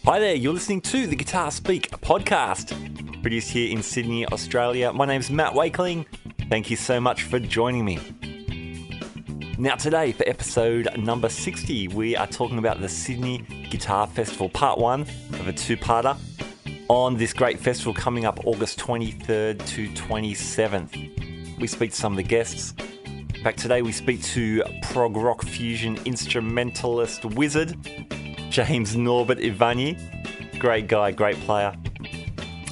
Hi there, you're listening to the Guitar Speak podcast, produced here in Sydney, Australia. My name's Matt Wakeling. Thank you so much for joining me. Now today, for episode number 60, we are talking about the Sydney Guitar Festival, part one of a two-parter on this great festival coming up August 23rd to 27th. We speak to some of the guests. In fact, today we speak to prog rock fusion instrumentalist wizard, James Norbert Ivanyi. Great guy, great player.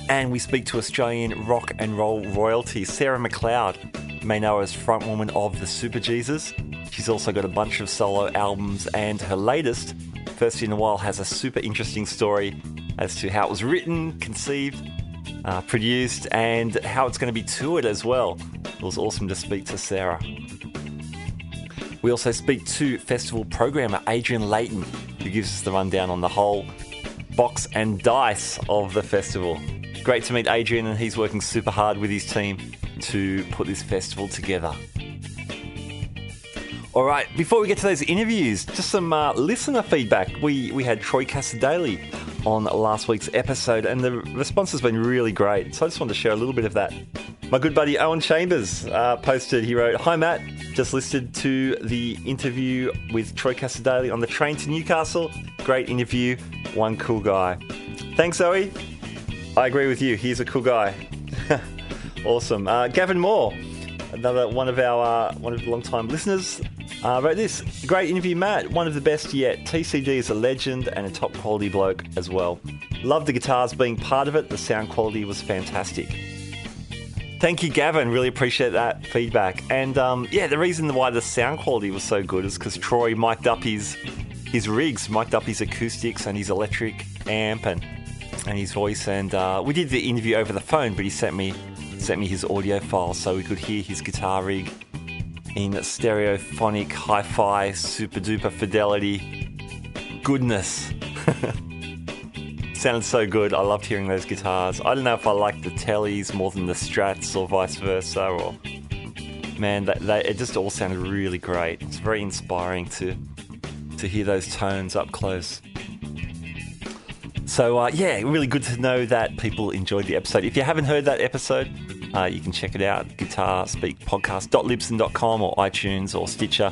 And we speak to Australian rock and roll royalty, Sarah McCleod. You may know her as frontwoman of the Super Jesus. She's also got a bunch of solo albums, and her latest, First in a While, has a super interesting story as to how it was written, conceived, produced, and how it's going to be toured as well. It was awesome to speak to Sarah. We also speak to festival programmer Adrian Layton, who gives us the rundown on the whole box and dice of the festival. Great to meet Adrian, and he's working super hard with his team to put this festival together. All right, before we get to those interviews, just some listener feedback. We had Troy Casadale on last week's episode, and the response has been really great. So I just wanted to share a little bit of that. My good buddy Owen Chambers posted, he wrote, "Hi Matt, just listened to the interview with Troy Casadale on the train to Newcastle. Great interview, one cool guy." Thanks, Zoe. I agree with you, he's a cool guy. Awesome. Gavin Moore, another one of the long-time listeners, wrote this: "Great interview, Matt. One of the best yet. TCD is a legend and a top quality bloke as well. Loved the guitars being part of it. The sound quality was fantastic." Thank you, Gavin. Really appreciate that feedback. And the reason why the sound quality was so good is because Troy mic'd up his rigs, mic'd up his acoustics and his electric amp and his voice. And we did the interview over the phone, but he sent me his audio file so we could hear his guitar rig in stereophonic, hi-fi, super-duper fidelity goodness. Sounded so good. I loved hearing those guitars. I don't know if I like the Tellys more than the Strats or vice versa. Or man, it just all sounded really great. It's very inspiring to hear those tones up close. So really good to know that people enjoyed the episode. If you haven't heard that episode, you can check it out, guitarspeakpodcast.libsyn.com or iTunes or Stitcher,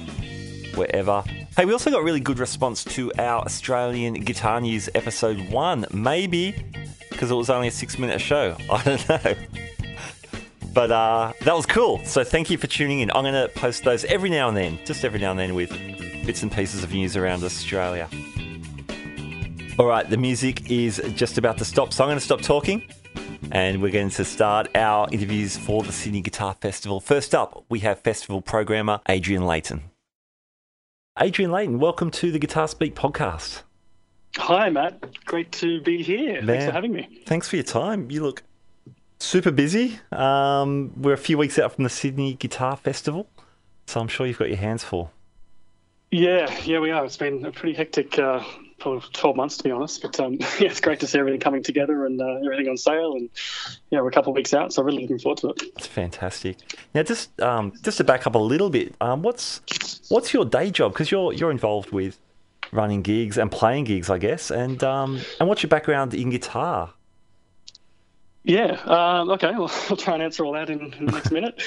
wherever. Hey, we also got really good response to our Australian Guitar News episode 1. Maybe because it was only a 6-minute show. I don't know. But that was cool. So thank you for tuning in. I'm going to post those every now and then, just every now and then, with bits and pieces of news around Australia. All right, the music is just about to stop, so I'm going to stop talking. And we're going to start our interviews for the Sydney Guitar Festival. First up, we have festival programmer Adrian Layton. Adrian Layton, welcome to the Guitar Speak podcast. Hi, Matt. Great to be here. Man, thanks for having me. Thanks for your time. You look super busy. We're a few weeks out from the Sydney Guitar Festival, so I'm sure you've got your hands full. Yeah, we are. It's been a pretty hectic 12 months, to be honest. But it's great to see everything coming together and everything on sale. And we're a couple of weeks out, so I'm really looking forward to it. It's fantastic. Now, just to back up a little bit, what's your day job? Because you're involved with running gigs and playing gigs, I guess. And what's your background in guitar? Okay. Well, I'll try and answer all that in the next minute.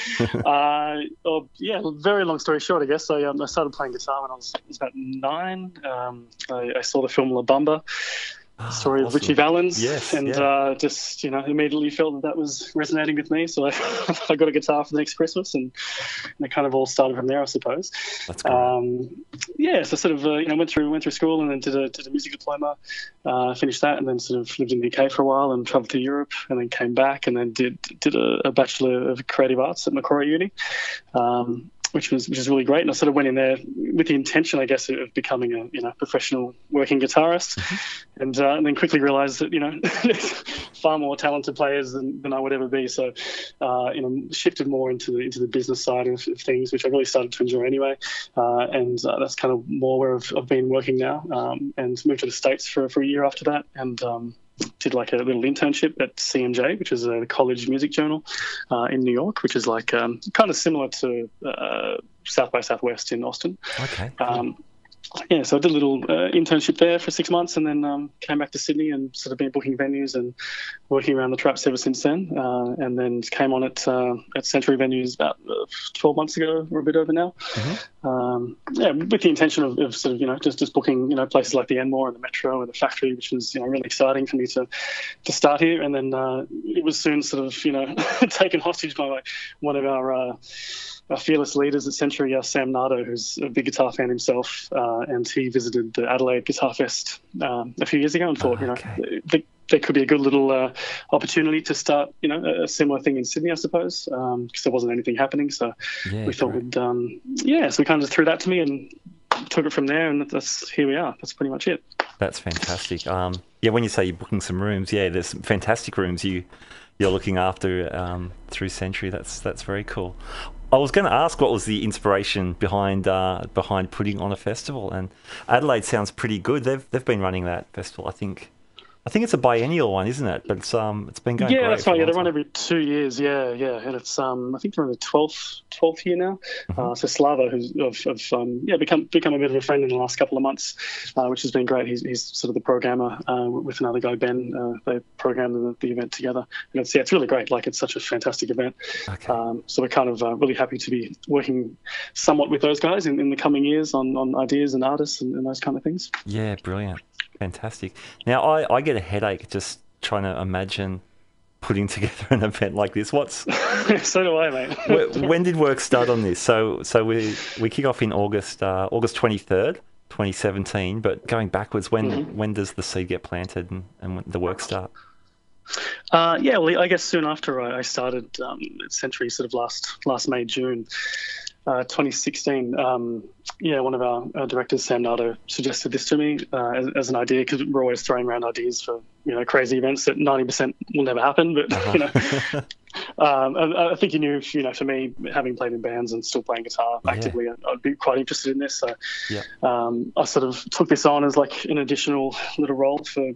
Very long story short, I guess. I started playing guitar when I was about 9. I saw the film La Bamba, story of Richie Valens, just immediately felt that was resonating with me. So I got a guitar for the next Christmas, and it kind of all started from there, I suppose. That's great. So sort of went through school and then did a music diploma, finished that, and then sort of lived in the UK for a while and travelled to Europe, and then came back and then did a Bachelor of Creative Arts at Macquarie Uni. Which was really great, and I sort of went in there with the intention, I guess, of becoming a professional working guitarist, and then quickly realised that there's far more talented players than I would ever be. So shifted more into the business side of things, which I really started to enjoy anyway, and that's kind of more where I've been working now, and moved to the States for a year after that, and did like a little internship at CMJ, which is a college music journal in New York, which is like kind of similar to South by Southwest in Austin. Okay. yeah, so I did a little internship there for 6 months, and then came back to Sydney and sort of been booking venues and working around the traps ever since then. And then came on at Century Venues about 12 months ago, or a bit over now. Yeah, with the intention of sort of just booking places like the Enmore and the Metro and the Factory, which was really exciting for me to start here. And then it was soon sort of taken hostage by one of our fearless leaders at Century, Sam Nardo, who's a big guitar fan himself, and he visited the Adelaide Guitar Fest a few years ago and thought, there could be a good little opportunity to start, a similar thing in Sydney, I suppose, because there wasn't anything happening. So we thought we'd, so we kind of just threw that to me and took it from there, and here we are. That's pretty much it. That's fantastic. When you say you're booking some rooms, there's some fantastic rooms you're looking after through Century. That's very cool. I was going to ask what was the inspiration behind putting on a festival, and Adelaide sounds pretty good. They've been running that festival, I think it's a biennial one, isn't it? But it's been going. Yeah, great that's right. Yeah, they run every 2 years. Yeah, and it's I think they're in the 12th year now. So Slava, who's become a bit of a friend in the last couple of months, which has been great. He's sort of the programmer with another guy, Ben. They programmed the event together, and it's really great. Like, it's such a fantastic event. Okay. So we're kind of really happy to be working somewhat with those guys in the coming years on ideas and artists and those kind of things. Yeah, brilliant. Fantastic. Now, I get a headache just trying to imagine putting together an event like this. So do I, mate. When did work start on this? So we kick off in August 23rd, 2017. But going backwards, when does the seed get planted and when the work start? Well, I guess soon after I started at Century, sort of last May, June 2016. One of our directors, Sam Nardo, suggested this to me as an idea, because we're always throwing around ideas for crazy events that 90% will never happen. But I think he knew, for me, having played in bands and still playing guitar actively, I'd be quite interested in this. So I sort of took this on as like an additional little role for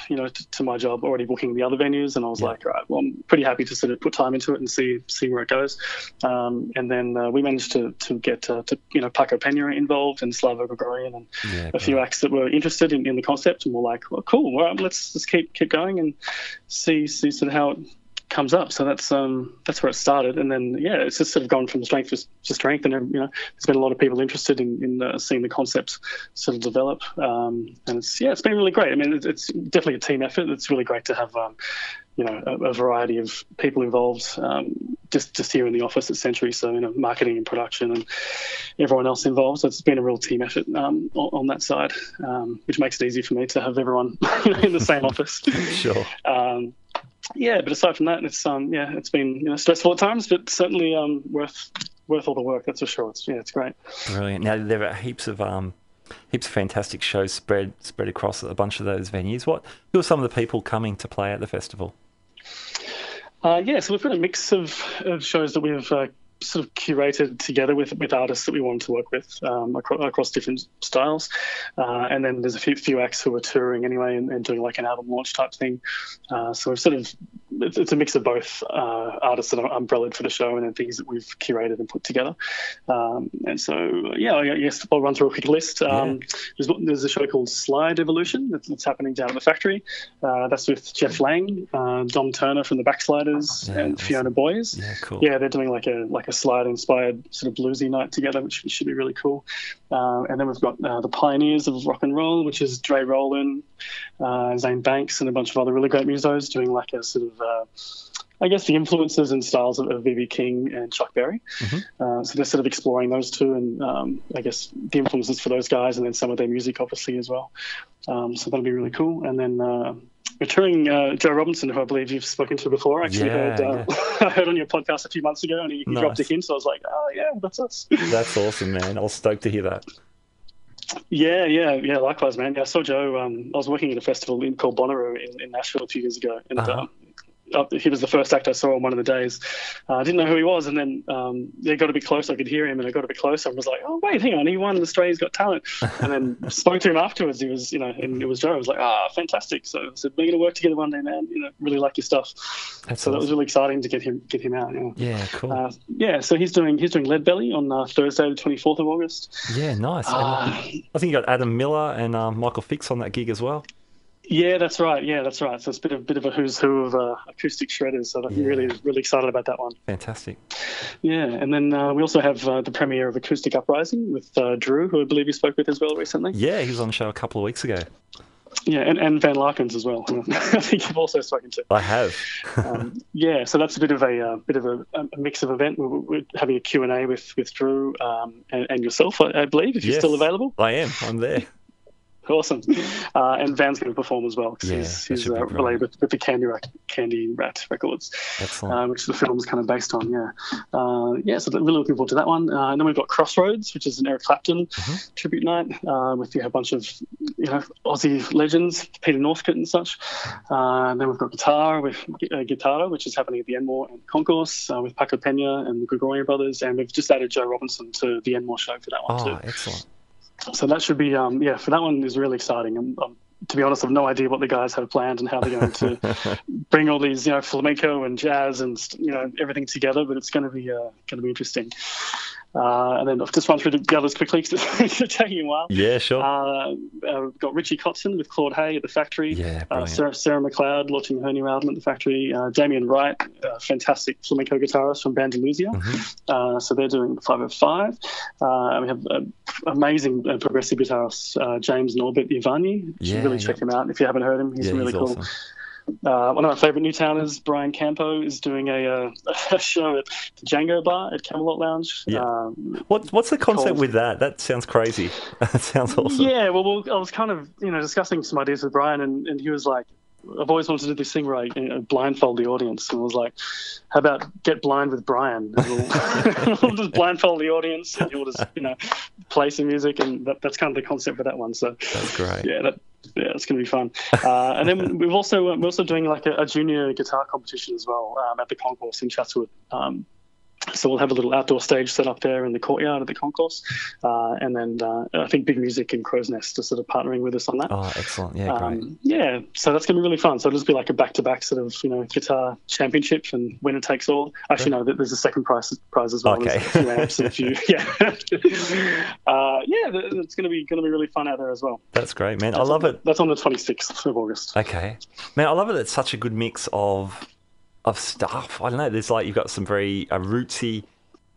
to my job, already booking the other venues, and I was like, right, well, I'm pretty happy to sort of put time into it and see where it goes. And then we managed to get Paco Pena involved and Slava Gregorian and a few acts that were interested in the concept, and we're like, well, cool, well, let's just keep going and see sort of how it comes up. So that's where it started, and then it's just sort of gone from strength to strength, and there's been a lot of people interested in seeing the concept sort of develop, and it's been really great. I mean, it's definitely a team effort. It's really great to have a variety of people involved, just here in the office at Century, so marketing and production and everyone else involved. So it's been a real team effort on that side, which makes it easy for me to have everyone in the same office. Sure. But aside from that, it's been stressful at times, but certainly worth all the work. That's for sure. It's great. Brilliant. Now there are heaps of fantastic shows spread across a bunch of those venues. Who are some of the people coming to play at the festival? So we've got a mix of shows that we've sort of curated together with artists that we wanted to work with across different styles, and then there's a few acts who are touring anyway and doing like an album launch type thing. So we've sort of it's a mix of both artists that are umbrellaed for the show and then things that we've curated and put together. And so I guess I'll run through a quick list. There's a show called Slide Evolution that's happening down at the Factory. That's with Jeff Lang, Dom Turner from the Backsliders, and Fiona Boyes. Yeah, cool. Yeah, they're doing like a slide-inspired sort of bluesy night together, which should be really cool. And then we've got the Pioneers of Rock and Roll, which is Dre Rowland, Zane Banks, and a bunch of other really great musos doing like a sort of, I guess, the influences and styles of B.B. King and Chuck Berry. So they're sort of exploring those two and I guess the influences for those guys, and then some of their music obviously as well. So that'll be really cool. And then we're touring Joe Robinson, who I believe you've spoken to before. Actually, I heard on your podcast a few months ago, and he dropped a hint, so I was like, oh yeah, that's us. That's awesome, man. I was stoked to hear that. Yeah. Likewise, man. Yeah, I saw Joe. I was working at a festival called Bonnaroo in Nashville a few years ago, and he was the first act I saw on one of the days. I didn't know who he was, and then they got a bit closer. I could hear him, and I got a bit closer and was like, "Oh wait, hang on, he won Australia's Got Talent." And then spoke to him afterwards. He was, and it was Joe. I was like, fantastic. So I said, "We're going to work together one day, man. Really like your stuff." That's so awesome. That was really exciting to get him out. Yeah, cool. So he's doing Lead Belly on Thursday, the 24th of August. Yeah, nice. I think you got Adam Miller and Michael Fix on that gig as well. Yeah, that's right. So it's a bit of a who's who of acoustic shredders. So I'm really excited about that one. Fantastic. Yeah, and then we also have the premiere of Acoustic Uprising with Drew, who I believe you spoke with as well recently. Yeah, he was on the show a couple of weeks ago. Yeah, and Van Larkins as well. I think you've also spoken to. I have. So that's a bit of a mix of event. We're having a Q&A with Drew and yourself, I believe, if you're still available. I am. I'm there. Awesome. And Van's going to perform as well, because he's related with the Candy Rat Records. Excellent. Which the film's kind of based on, so really looking forward to that one. And then we've got Crossroads, which is an Eric Clapton tribute night, with a bunch of Aussie legends, Peter Northcote and such. And then we've got Guitar, which is happening at the Enmore and Concourse, with Paco Pena and the Gregorian Brothers. And we've just added Joe Robinson to the Enmore show for that one too. Excellent. So that should be, for that one is really exciting. To be honest, I've no idea what the guys have planned and how they're going to bring all these, flamenco and jazz and everything together. But it's going to be interesting. And then I'll just run through the others quickly because it's taking a while. Yeah, sure. We've got Richie Kotzen with Claude Hay at the Factory. Yeah, Sarah McCleod launching her new album at the Factory. Damien Wright, fantastic flamenco guitarist from Andalusia. So they're doing 505. We have amazing progressive guitarist James Norbert Ivanyi. You should really check him out if you haven't heard him. He's really cool. Awesome. One of my favourite Newtowners, Brian Campo, is doing a show at the Django Bar at Camelot Lounge. Yeah. What's the concept with that? That sounds crazy. That sounds awesome. Yeah, well, I was kind of discussing some ideas with Brian, and he was like, I've always wanted to do this thing where I blindfold the audience. And I was like, how about get blind with Brian? We'll just blindfold the audience and he'll just, play some music. And that's kind of the concept for that one. So that's great. Yeah, it's going to be fun. And then we're also doing like a junior guitar competition as well at the Concourse in Chatswood. So we'll have a little outdoor stage set up there in the courtyard at the Concourse. And then I think Big Music and Crow's Nest are sort of partnering with us on that. Oh, excellent. Yeah, great. Yeah, so that's going to be really fun. So it'll just be like a back-to-back sort of, guitar championship and winner takes all. Actually, no, there's a second prize as well. Okay. There's a few amps and a few, it's going to be really fun out there as well. That's great, man. I love it. That's on the 26th of August. Okay. Man, I love it. It's such a good mix of stuff. I don't know. There's like you've got some very rootsy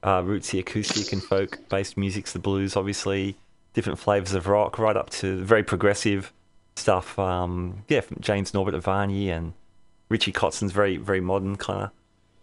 acoustic and folk-based musics, the blues, obviously, different flavors of rock, right up to very progressive stuff. From James Norbert Ivanyi and Richie Kotzen's very, very modern kind of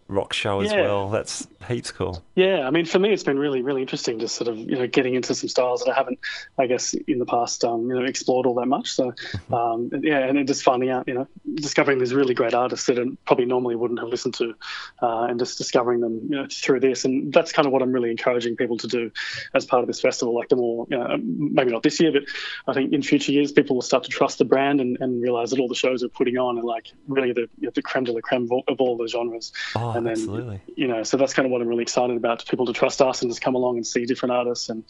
rock show as well. That's heaps cool. Yeah, I mean, for me, it's been really, really interesting just sort of, getting into some styles that I haven't, I guess, in the past, explored all that much. So, and then just finding out, discovering these really great artists that I probably normally wouldn't have listened to, and just discovering them, through this. And that's kind of what I'm really encouraging people to do as part of this festival. Like the more, maybe not this year, but I think in future years, people will start to trust the brand and realize that all the shows are putting on are like really the creme de la creme of all the genres. Oh, and then, absolutely. So that's kind of what I'm really excited about, people to trust us and just come along and see different artists and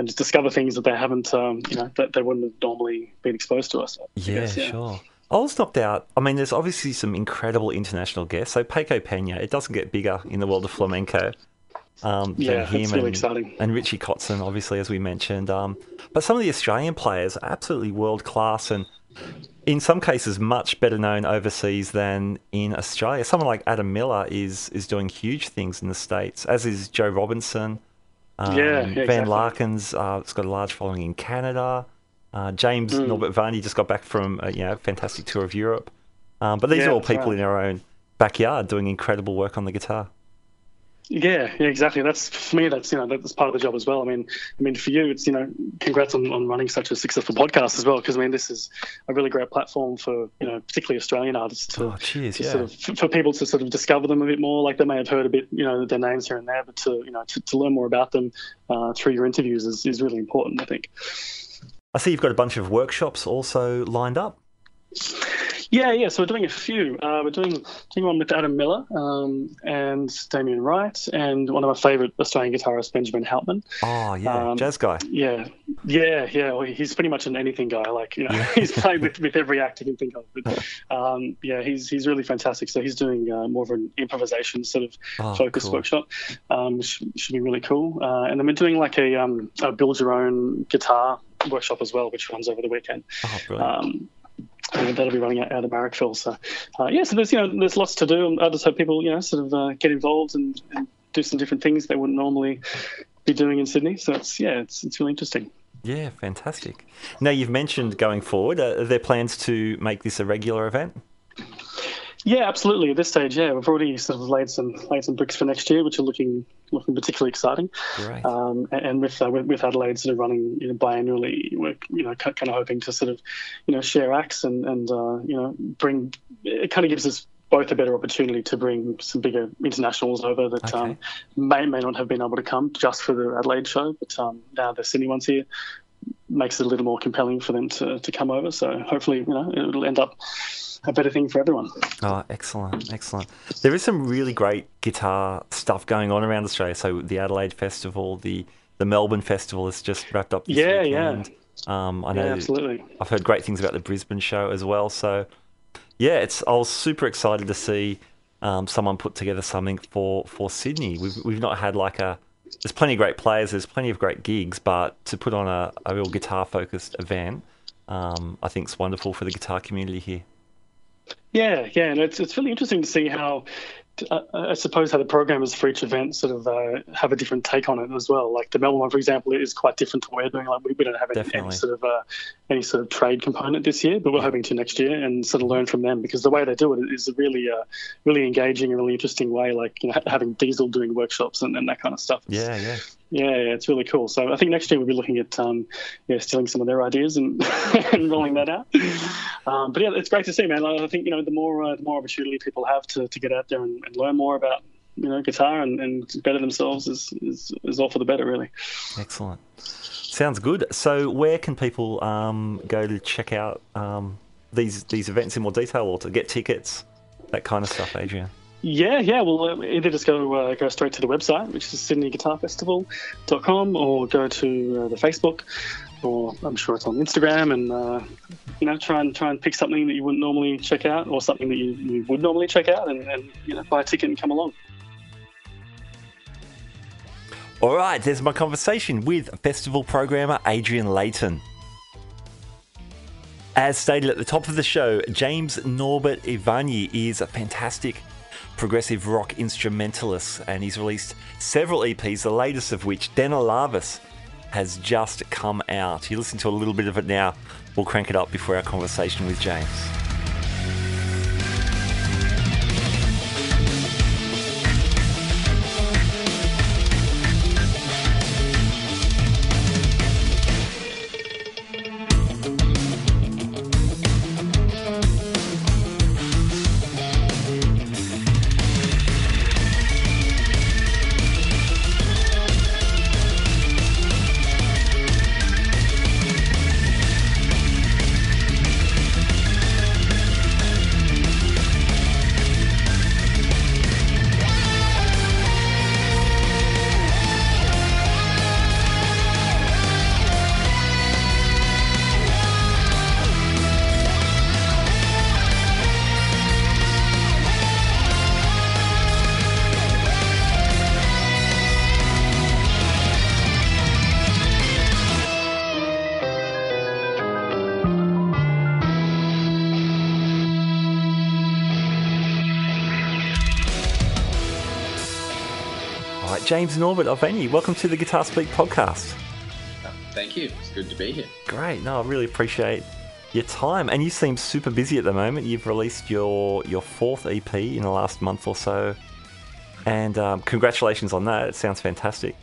just discover things that they haven't, that they wouldn't have normally been exposed to us. Sure. I was knocked out. I mean, there's obviously some incredible international guests. So Paco Pena, it doesn't get bigger in the world of flamenco. Than him it's really exciting. And Richie Kotzen, obviously, as we mentioned. But some of the Australian players are absolutely world class and in some cases much better known overseas than in Australia. Someone like Adam Miller is doing huge things in the States, as is Joe Robinson. Van Larkins has got a large following in Canada. James Norbert Ivanyi just got back from a fantastic tour of Europe. But these are all people in our own backyard doing incredible work on the guitar. Yeah, exactly. That's for me. That's that's part of the job as well. I mean, for you, it's congrats on running such a successful podcast as well. Because this is a really great platform for particularly Australian artists to sort of for people to sort of discover them a bit more. Like they may have heard a bit, their names here and there, but to learn more about them through your interviews is really important, I think. I see you've got a bunch of workshops also lined up. Yeah. So we're doing a few. We're doing one with Adam Miller and Damien Wright, and one of my favourite Australian guitarists, Benjamin Houtman. Oh, yeah, jazz guy. Yeah. Well, he's pretty much an anything guy. Like, he's played with every act you can think of. But he's really fantastic. So he's doing more of an improvisation sort of focus workshop, which should be really cool. And then we're doing like a build your own guitar workshop as well, which runs over the weekend. Oh, brilliant. And that'll be running out of Marrickville. So, so there's lots to do. I just hope people, sort of get involved and do some different things they wouldn't normally be doing in Sydney. So it's really interesting. Yeah, fantastic. Now, you've mentioned going forward, are there plans to make this a regular event? Yeah, absolutely. At this stage, we've already sort of laid some bricks for next year, which are looking particularly exciting. Great. And with Adelaide sort of running biannually, we're kind of hoping to sort of share acts and bring. It kind of gives us both a better opportunity to bring some bigger internationals over that may not have been able to come just for the Adelaide show, but now the Sydney one's here, makes it a little more compelling for them to come over. So hopefully, it'll end up a better thing for everyone. Oh, excellent. There is some really great guitar stuff going on around Australia. So the Adelaide Festival, the Melbourne Festival has just wrapped up this weekend. I know. Absolutely. I've heard great things about the Brisbane show as well. So, I was super excited to see someone put together something for Sydney. We've not had there's plenty of great players, there's plenty of great gigs, but to put on a real guitar-focused event, I think is wonderful for the guitar community here. Yeah, and it's really interesting to see how, I suppose, how the programmers for each event sort of have a different take on it as well. Like the Melbourne one, for example, is quite different to what we're doing. Like we don't have any sort of trade component this year, but we're hoping to next year and sort of learn from them, because the way they do it is a really engaging and really interesting way. Like having Diesel doing workshops and that kind of stuff. Yeah, it's really cool. So I think next year we'll be looking at stealing some of their ideas and and rolling that out. But it's great to see, man. I think the more opportunity people have to get out there and learn more about guitar and better themselves is all for the better, really. Excellent. Sounds good. So where can people go to check out these events in more detail, or to get tickets, that kind of stuff, Adrian? Yeah. Well, either just go straight to the website, which is sydneyguitarfestival.com, or go to the Facebook, or I'm sure it's on Instagram, and try and pick something that you wouldn't normally check out, or something that you would normally check out, and buy a ticket and come along. All right, there's my conversation with festival programmer Adrian Layton. As stated at the top of the show, James Norbert Ivanyi is a fantastic progressive rock instrumentalist, and he's released several EPs, the latest of which, Denalavis, has just come out. You listen to a little bit of it now. We'll crank it up before our conversation with James. James Norbert Ivanyi, welcome to the Guitar Speak podcast. Thank you. It's good to be here. Great. No, I really appreciate your time. And you seem super busy at the moment. You've released your fourth EP in the last month or so. And congratulations on that. It sounds fantastic.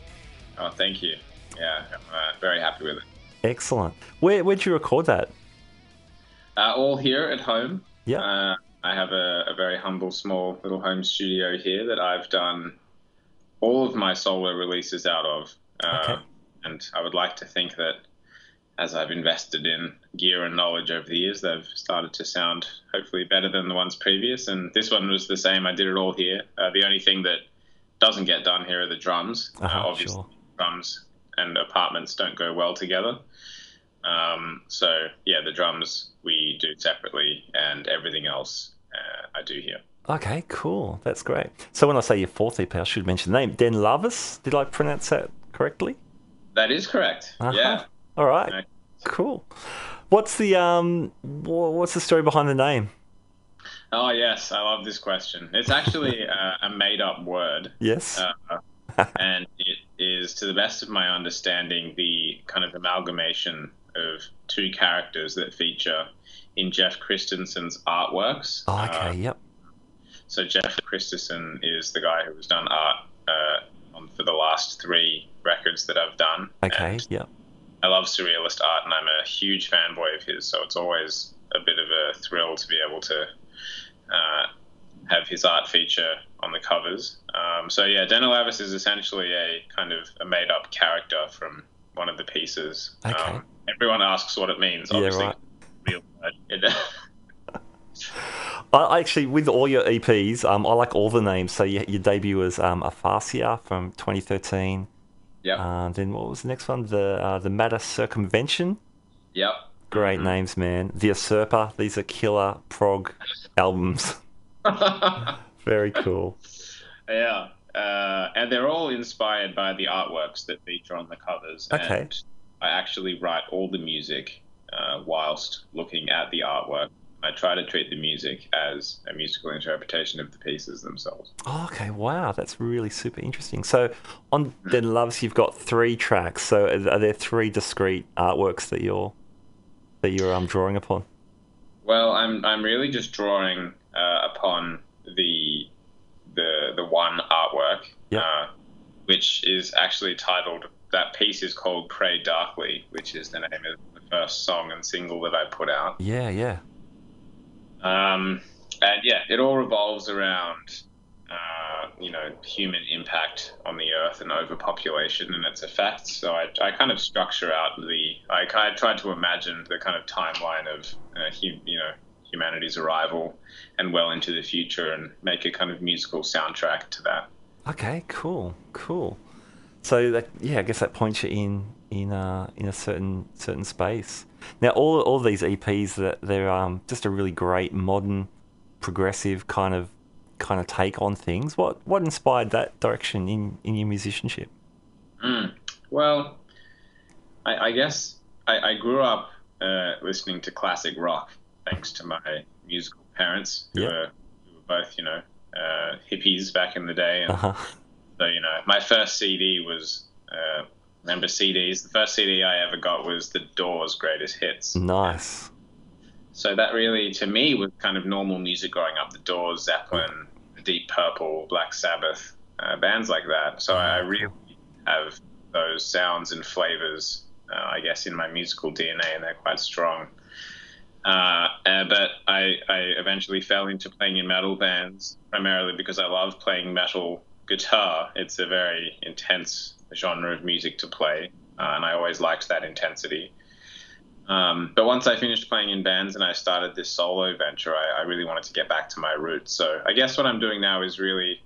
Oh, thank you. Yeah, I'm very happy with it. Excellent. Where'd you record that? All here at home. Yeah. I have a very humble, small little home studio here that I've done all of my solo releases out of. Okay. And I would like to think that as I've invested in gear and knowledge over the years, they've started to sound hopefully better than the ones previous. And this one was the same. I did it all here. The only thing that doesn't get done here are the drums. Obviously, sure. drums and apartments don't go well together. So, yeah, the drums we do separately, and everything else I do here. Okay, cool. That's great. So when I say your fourth EP, I should mention the name. Denalavis? Did I pronounce that correctly? That is correct. Yeah. All right. Cool. What's the story behind the name? Oh, yes. I love this question. It's actually a made-up word. Yes. And it is, to the best of my understanding, the kind of amalgamation of two characters that feature in Jeff Christensen's artworks. Oh, okay, yep. So Jeff Christensen is the guy who has done art for the last 3 records that I've done. Okay, yep. I love surrealist art, and I'm a huge fanboy of his, so it's always a bit of a thrill to be able to have his art feature on the covers. So yeah, Denalavis is essentially a kind of a made-up character from one of the pieces. Okay. Everyone asks what it means. Obviously, real word. I actually, with all your EPs, I like all the names. So your debut was Aphasia from 2013. Yeah. Then what was the next one? The Matter Circumvention. Yep. Great names, man. The Usurper. These are killer prog albums. Very cool. Yeah. And they're all inspired by the artworks that feature on the covers. Okay. And I actually write all the music whilst looking at the artwork. I try to treat the music as a musical interpretation of the pieces themselves. Oh, okay, wow, that's really super interesting. So on Denalavis, you've got 3 tracks. So are there 3 discrete artworks that you're drawing upon? Well, I'm really just drawing upon the one artwork, yep. Which is actually titled. That piece is called "Pray Darkly," which is the name of the first song and single that I put out. Yeah, yeah. And yeah, it all revolves around, human impact on the earth and overpopulation and its effects. So I kind of structure out I tried to imagine the kind of timeline of, humanity's arrival and well into the future, and make a kind of musical soundtrack to that. Okay, cool. So that, I guess that points you in a certain space. Now, all these EPs, they're just a really great modern, progressive kind of take on things. What inspired that direction in your musicianship? Well, I guess I grew up listening to classic rock, thanks to my musical parents who were both hippies back in the day. And so my first CD was. Remember CDs? The first CD I ever got was The Doors' Greatest Hits. Nice. So that really, to me, was kind of normal music growing up. The Doors, Zeppelin, Deep Purple, Black Sabbath, bands like that. So I really have those sounds and flavors, I guess, in my musical DNA, and they're quite strong. But I eventually fell into playing in metal bands, primarily because I love playing metal guitar. It's a very intense genre of music to play, and I always liked that intensity. But once I finished playing in bands and I started this solo venture, I really wanted to get back to my roots. So I guess what I'm doing now is really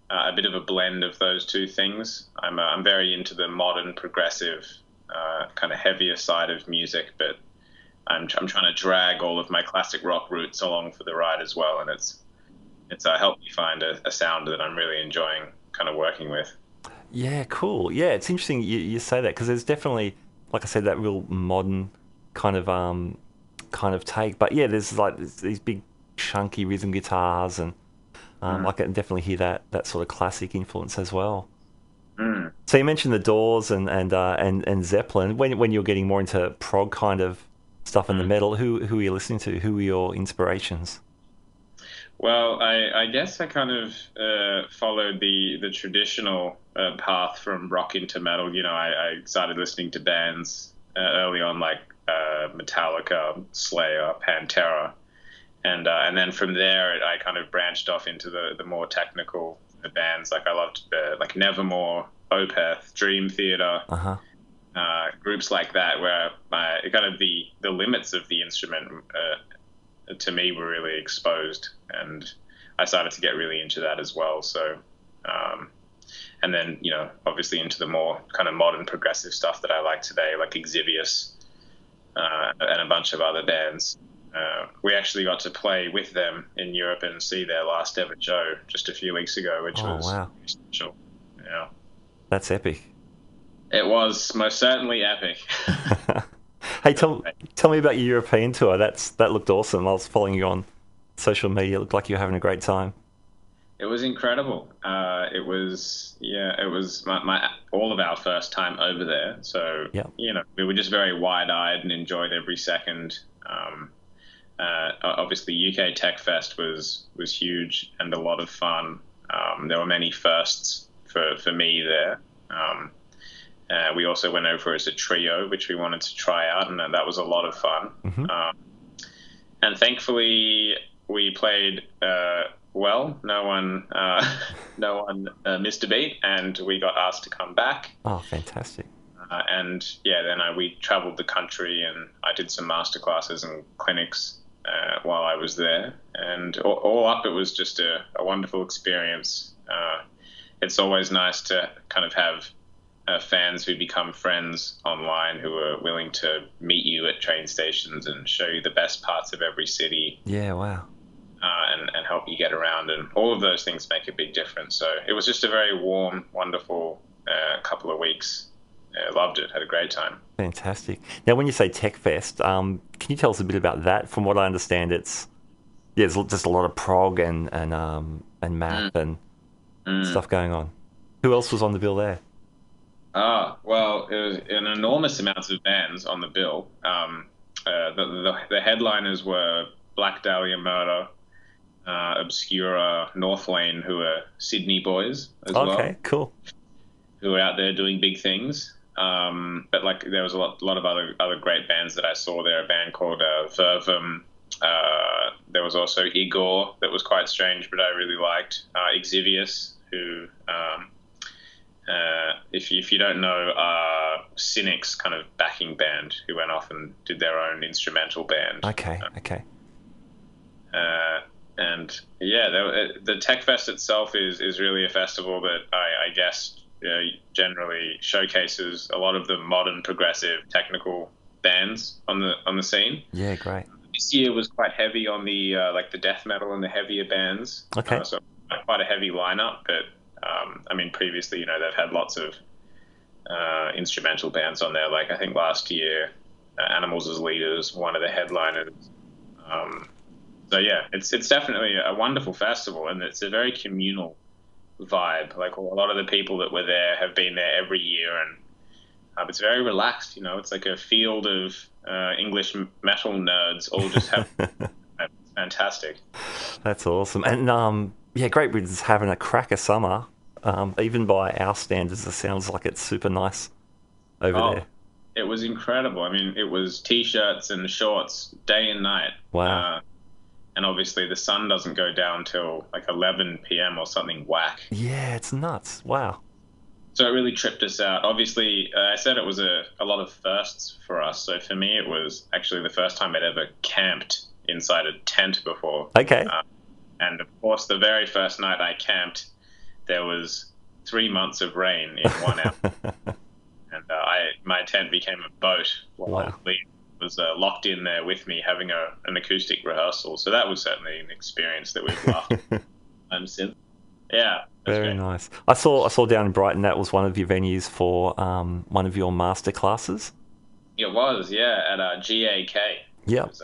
a bit of a blend of those two things. I'm very into the modern, progressive, kind of heavier side of music, but I'm trying to drag all of my classic rock roots along for the ride as well, and it's helped me find a sound that I'm really enjoying kind of working with. Yeah, cool. Yeah, it's interesting you say that, because there's definitely, like I said, that real modern kind of take. But yeah, there's like these big chunky rhythm guitars, and I can definitely hear that sort of classic influence as well. So you mentioned the Doors and Zeppelin. When you're getting more into prog kind of stuff in the metal, who are you listening to? Who are your inspirations? Well, I guess I kind of followed the traditional path from rock into metal. I started listening to bands early on, like Metallica, Slayer, Pantera, and then from there I kind of branched off into the more technical bands. Like I loved like Nevermore, Opeth, Dream Theater, groups like that, where kind of the limits of the instrument to me were really exposed, and I started to get really into that as well. So, and then obviously into the more kind of modern progressive stuff that I like today, like Exvius and a bunch of other bands. We actually got to play with them in Europe and see their last ever show just a few weeks ago, which was wow. special. Yeah, that's epic. It was most certainly epic. Hey, tell me about your European tour. That looked awesome. I was following you on social media. It looked like you were having a great time. It was incredible. It was my all of our first time over there. So we were just very wide-eyed and enjoyed every second. Obviously, UK Tech Fest was huge and a lot of fun. There were many firsts for me there. We also went over as a trio, which we wanted to try out, and that was a lot of fun. Mm-hmm. And thankfully, we played well. No one missed a beat, and we got asked to come back. Oh, fantastic! And then we travelled the country, and I did some masterclasses and clinics while I was there. And all up, it was just a wonderful experience. It's always nice to kind of have fans who become friends online who are willing to meet you at train stations and show you the best parts of every city. Yeah, wow. And help you get around, and all of those things make a big difference. So it was just a very warm, wonderful couple of weeks. Loved it, had a great time. Fantastic. Now, when you say Tech Fest, can you tell us a bit about that? From what I understand, there's just a lot of prog and math and stuff going on. Who else was on the bill there? Well, it was an enormous amount of bands on the bill. The headliners were Black Dahlia Murder, Obscura, North Lane, who are Sydney boys as well. Okay, cool. Who are out there doing big things. But there was a lot of other great bands that I saw there. A band called Vervum. There was also Igor that was quite strange, but I really liked. Exvius, who, if you don't know, Cynic's kind of backing band, who went off and did their own instrumental band. Okay. And the Tech Fest itself is really a festival that I guess generally showcases a lot of the modern progressive technical bands on the scene. Yeah, great. This year was quite heavy on the the death metal and the heavier bands. Okay. So quite a heavy lineup, but previously they've had lots of instrumental bands on there. Like I think last year, Animals as Leaders, one of the headliners. So yeah, it's definitely a wonderful festival, and it's a very communal vibe. Like a lot of the people that were there have been there every year, and it's very relaxed. It's like a field of English metal nerds all just have. It's fantastic. That's awesome, and Great Britain's having a cracker summer. Even by our standards, it sounds like it's super nice over there. It was incredible. It was t-shirts and shorts day and night. Wow. And obviously the sun doesn't go down till like 11 p.m. or something whack. Yeah, it's nuts. Wow. So it really tripped us out. Obviously, I said it was a lot of firsts for us. So for me, it was actually the first time I'd ever camped inside a tent before. Okay. And of course, the very first night I camped, there was 3 months of rain in 1 hour. And my tent became a boat while Lee was locked in there with me having an acoustic rehearsal. So that was certainly an experience that we've loved since. Yeah. Very nice. I saw down in Brighton that was one of your venues for one of your master classes. It was, yeah, at GAK. Yeah. It was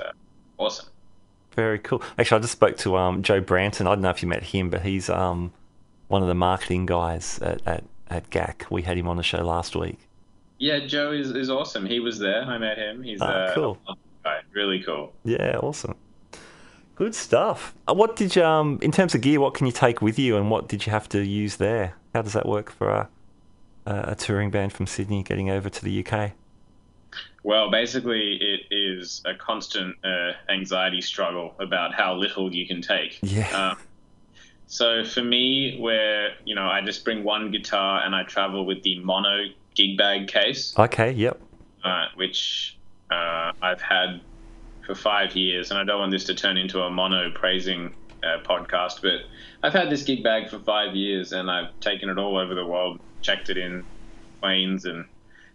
awesome. Very cool. Actually, I just spoke to Joe Branton. I don't know if you met him, but he's one of the marketing guys at GAK. We had him on the show last week. Yeah, Joe is awesome. He was there. I met him. He's cool. a guy. Really cool. Yeah, awesome. Good stuff. What did you, in terms of gear, what can you take with you, and what did you have to use there? How does that work for a touring band from Sydney getting over to the UK? Well, basically, it is a constant anxiety struggle about how little you can take. Yeah. So for me, where I just bring one guitar and I travel with the mono gig bag case. Okay, yep. Which I've had for 5 years, and I don't want this to turn into a mono praising podcast, but I've had this gig bag for 5 years, and I've taken it all over the world, checked it in planes, and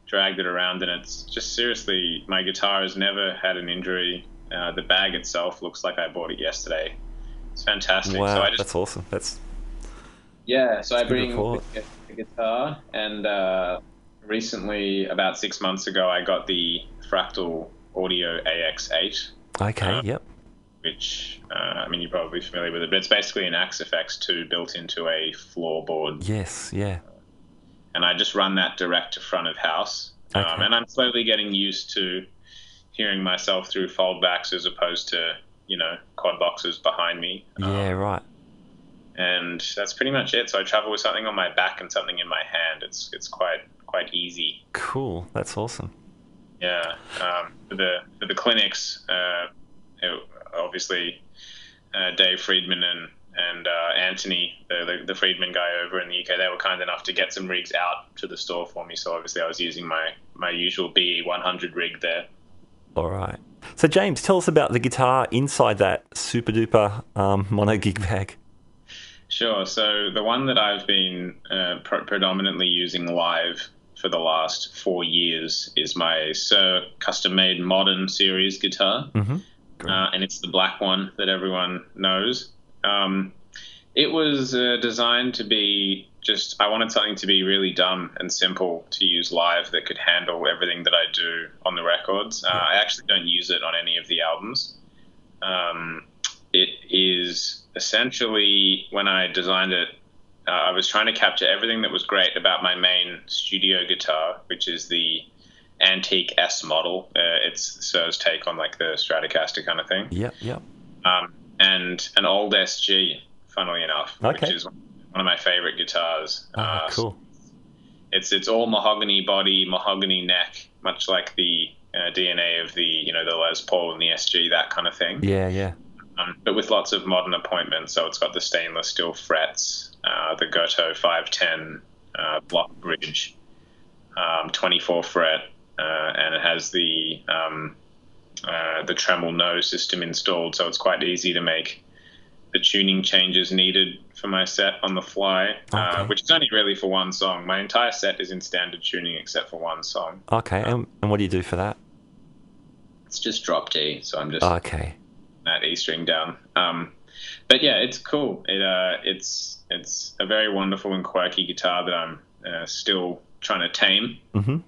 dragged it around, and it's just seriously, my guitar has never had an injury. The bag itself looks like I bought it yesterday. It's fantastic. Wow, So that's awesome. So I bring the guitar, and recently, about 6 months ago, I got the Fractal Audio AX8. Okay, yep. Which, you're probably familiar with it, but it's basically an Axe FX2 built into a floorboard. Yes, yeah. And I just run that direct to front of house. Okay. And I'm slowly getting used to hearing myself through foldbacks as opposed to, quad boxes behind me. Yeah, right. And that's pretty much it. So I travel with something on my back and something in my hand. It's quite easy. Cool. That's awesome. Yeah. For the clinics, obviously Dave Friedman and Anthony, the Friedman guy over in the UK, they were kind enough to get some rigs out to the store for me. So obviously I was using my usual BE100 rig there. All right. So James, tell us about the guitar inside that super duper mono gig bag. Sure. So the one that I've been predominantly using live for the last 4 years is my Sir custom-made modern series guitar. Mm-hmm. And it's the black one that everyone knows. It was designed to be I wanted something to be really dumb and simple to use live that could handle everything that I do on the records. I actually don't use it on any of the albums. It is essentially, when I designed it, I was trying to capture everything that was great about my main studio guitar, which is the antique S model. It's Sir's take on like the Stratocaster kind of thing. Yep, yep. And an old SG, funnily enough, okay. Which is one of my favorite guitars. Cool. It's all mahogany body, mahogany neck, much like the DNA of the the Les Paul and the SG, that kind of thing. Yeah, yeah. But with lots of modern appointments. So it's got the stainless steel frets, the Goto 510 block bridge, 24 fret, and it has the Tremel No system installed. So it's quite easy to make the tuning changes needed for my set on the fly, which is only really for one song. My entire set is in standard tuning except for one song. Okay, and what do you do for that? It's just drop D, so I'm just that E string down. But yeah, it's cool. It's a very wonderful and quirky guitar that I'm still trying to tame. Mm-hmm.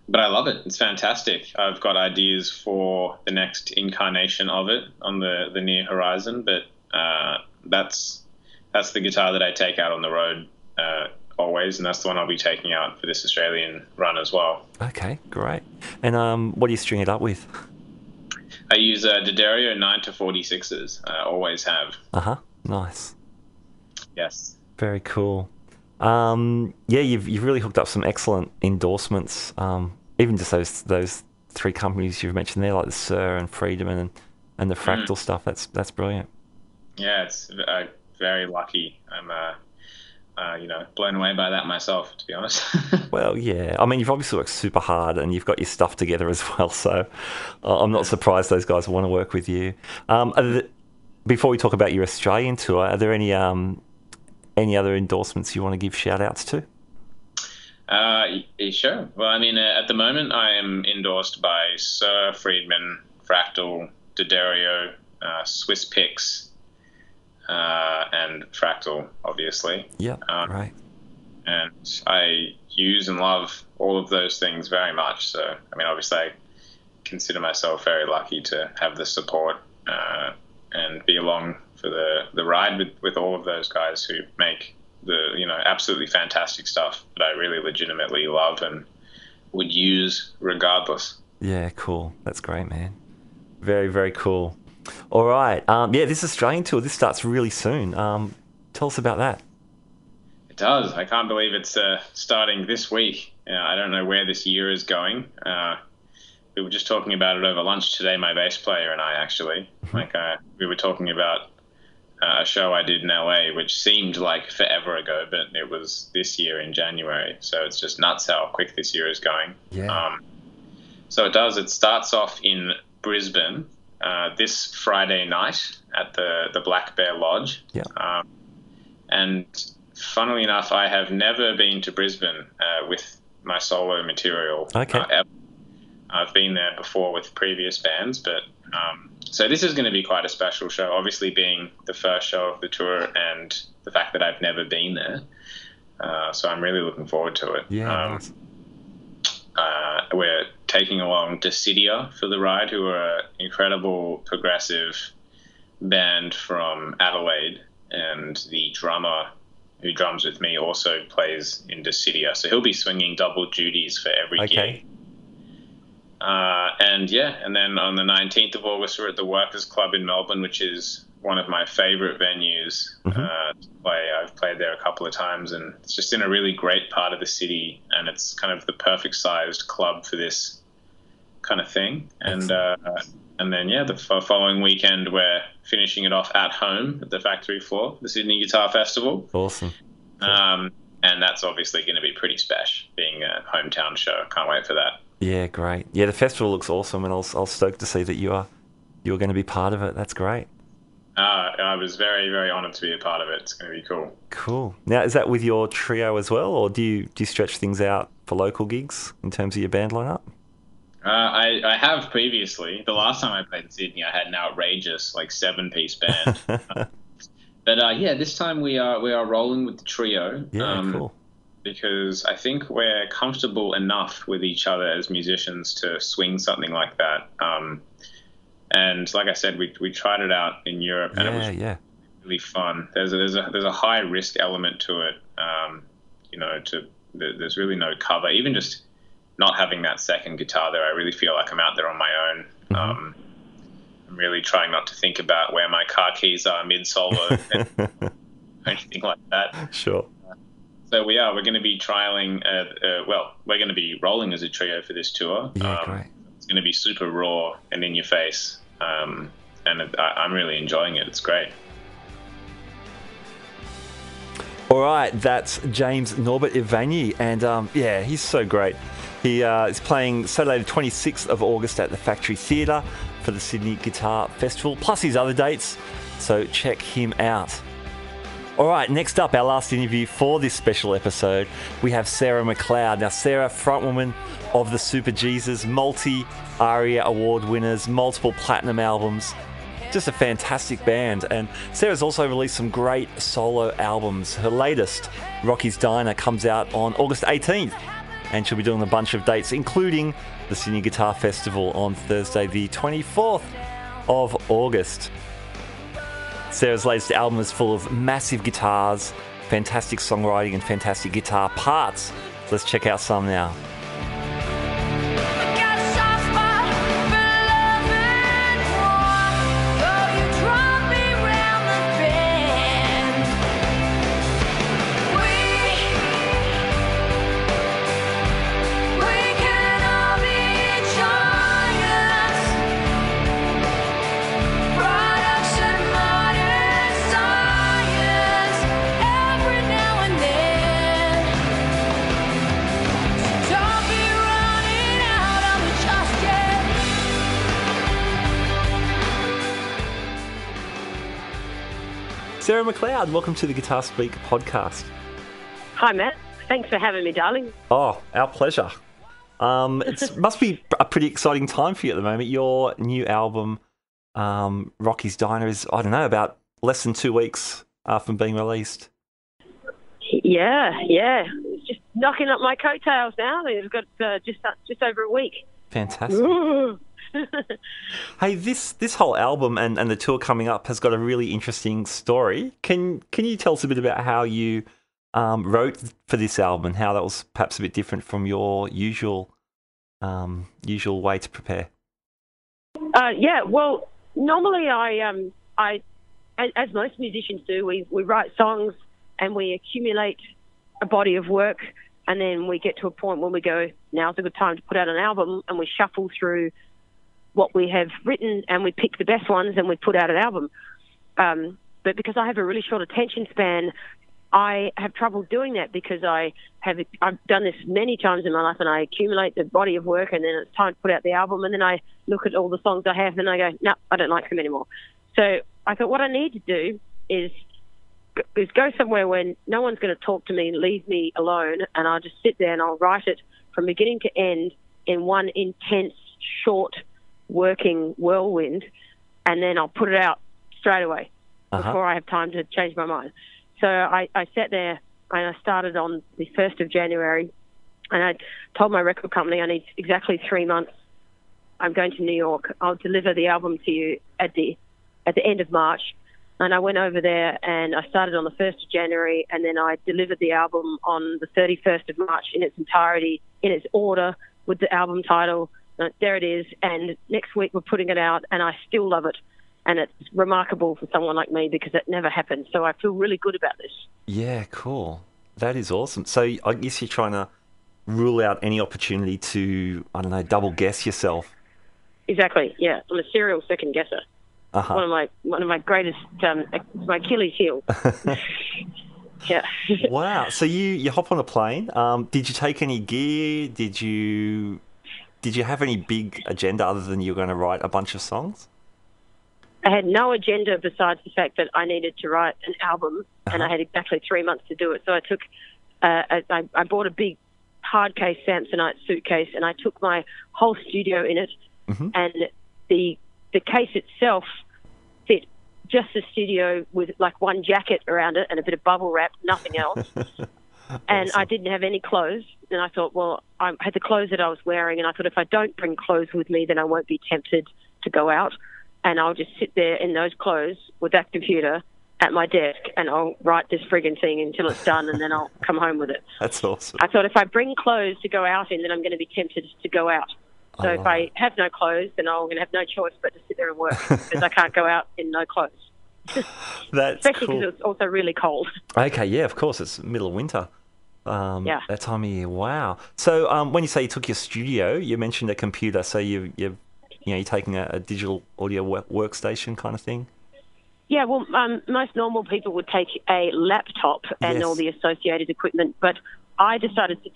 But I love it. It's fantastic. I've got ideas for the next incarnation of it on the near horizon, but that's the guitar that I take out on the road always, and that's the one I'll be taking out for this Australian run as well. Okay, great. And what do you string it up with? I use D'Addario 9-46s. I always have. Uh-huh. Nice. Yes. Very cool. You've really hooked up some excellent endorsements. Even just those three companies you've mentioned there, like the Sir and Friedman and the Fractal stuff. That's brilliant. Yeah, it's very lucky. I'm blown away by that myself, to be honest. Well, yeah. I mean, you've obviously worked super hard and you've got your stuff together as well. So I'm not surprised those guys want to work with you. Before we talk about your Australian tour, are there any other endorsements you want to give shout-outs to? Sure. Well, I mean, at the moment, I am endorsed by Sir, Friedman, Fractal, D'Addario, Swiss Picks, and Fractal, obviously. Yeah, right. And I use and love all of those things very much. So, I mean, obviously, I consider myself very lucky to have the support and be along for the ride with all of those guys who make the absolutely fantastic stuff that I really legitimately love and would use regardless. Yeah, cool. That's great, man. Very, very cool. All right. This Australian tour, this starts really soon. Tell us about that. It does. I can't believe it's starting this week. I don't know where this year is going. We were just talking about it over lunch today, my bass player and I, actually. We were talking about a show I did in LA, which seemed like forever ago, but it was this year in January. So it's just nuts how quick this year is going. Yeah. So it does. It starts off in Brisbane this Friday night at the Black Bear Lodge. Yeah. And funnily enough, I have never been to Brisbane with my solo material. Okay. I've been there before with previous bands, but so this is going to be quite a special show, obviously being the first show of the tour and the fact that I've never been there. So I'm really looking forward to it. Yeah. We're taking along Decidia for the ride, who are an incredible progressive band from Adelaide, and the drummer who drums with me also plays in Decidia, so he'll be swinging double duties for every gig. And then on the 19th of August, we're at the Workers Club in Melbourne, which is one of my favourite venues to play. I've played there a couple of times, and it's just in a really great part of the city, and it's kind of the perfect sized club for this kind of thing. And then, the following weekend, we're finishing it off at home at the Factory Floor, the Sydney Guitar Festival. Awesome. And that's obviously going to be pretty special, being a hometown show. Can't wait for that. Yeah, great. Yeah, the festival looks awesome, and I was stoked to see that you're going to be part of it. That's great. I was very, very honoured to be a part of it. It's going to be cool. Cool. Now, is that with your trio as well, or do you stretch things out for local gigs in terms of your band lineup? I have previously. The last time I played in Sydney, I had an outrageous 7-piece band. But this time we are rolling with the trio. Yeah, cool. Because I think we're comfortable enough with each other as musicians to swing something like that. And like I said, we tried it out in Europe, and it was really fun. There's a high risk element to it. There's really no cover. Even just not having that second guitar there, I really feel like I'm out there on my own. I'm really trying not to think about where my car keys are mid-solo or anything like that. Sure. So we're going to be trialing, we're going to be rolling as a trio for this tour. Yeah, great. It's going to be super raw and in your face. And I'm really enjoying it. It's great. All right, that's James Norbert Ivanyi, and he's so great. He is playing Saturday the 26th of August at the Factory Theatre for the Sydney Guitar Festival, plus his other dates, so check him out. All right, next up, our last interview for this special episode, we have Sarah McCleod. Now, Sarah, frontwoman of the Super Jesus, multi-ARIA award winners, multiple platinum albums, just a fantastic band. And Sarah's also released some great solo albums. Her latest, Rocky's Diner, comes out on August 18th, and she'll be doing a bunch of dates, including the Sydney Guitar Festival on Thursday, the 24th of August. Sarah's latest album is full of massive guitars, fantastic songwriting, and fantastic guitar parts. Let's check out some now. Sarah McCleod, welcome to the Guitar Speak podcast. Hi, Matt. Thanks for having me, darling. Oh, our pleasure. It must be a pretty exciting time for you at the moment. Your new album, Rocky's Diner, is, about less than 2 weeks from being released. Yeah. It's just knocking up my coattails now. It's got just over a week. Fantastic. Hey, this whole album and the tour coming up has got a really interesting story. Can you tell us a bit about how you wrote for this album and how that was perhaps a bit different from your usual way to prepare? Well, normally I as most musicians do, we write songs and we accumulate a body of work, and then we get to a point when we go, now's a good time to put out an album, and we shuffle through what we have written and we pick the best ones and we put out an album. but because I have a really short attention span, I have trouble doing that because I've done this many times in my life, and I accumulate the body of work, and then it's time to put out the album, and then I look at all the songs I have, and I go, no, I don't like them anymore. So I thought what I need to do is go somewhere where no one's going to talk to me and leave me alone, and I'll just sit there and I'll write it from beginning to end in one intense, short, working whirlwind, and then I'll put it out straight away before I have time to change my mind. So I sat there and I started on the 1st of January, and I told my record company I need exactly 3 months. I'm going to New York. I'll deliver the album to you at the end of March. And I went over there and I started on the 1st of January, and then I delivered the album on the 31st of March in its entirety, in its order, with the album title. There it is. And next week we're putting it out, and I still love it. And it's remarkable for someone like me because it never happened. So I feel really good about this. Yeah, cool. That is awesome. So I guess you're trying to rule out any opportunity to, I don't know, double guess yourself. Exactly, yeah. I'm a serial second guesser. One of my greatest, my Achilles heel. Yeah. Wow. So you hop on a plane. Did you take any gear? Did you have any big agenda other than you were going to write a bunch of songs? I had no agenda besides the fact that I needed to write an album, and I had exactly 3 months to do it. So I took, I bought a big hard case Samsonite suitcase, and I took my whole studio in it, and the case itself fit just the studio with like one jacket around it and a bit of bubble wrap, nothing else. And I didn't have any clothes. And I thought, well, I had the clothes that I was wearing, and I thought if I don't bring clothes with me, then I won't be tempted to go out. And I'll just sit there in those clothes with that computer at my desk, and I'll write this frigging thing until it's done, and then I'll come home with it. That's awesome. I thought if I bring clothes to go out in, then I'm going to be tempted to go out. So if I have no clothes, then I'm going to have no choice but to sit there and work because I can't go out in no clothes. That's especially cool. because it's also really cold. Okay, yeah, of course. It's middle of winter. That time of year. Wow. So when you say you took your studio, you mentioned a computer. So you're taking a digital audio workstation kind of thing? Yeah, well, most normal people would take a laptop and all the associated equipment, but I decided to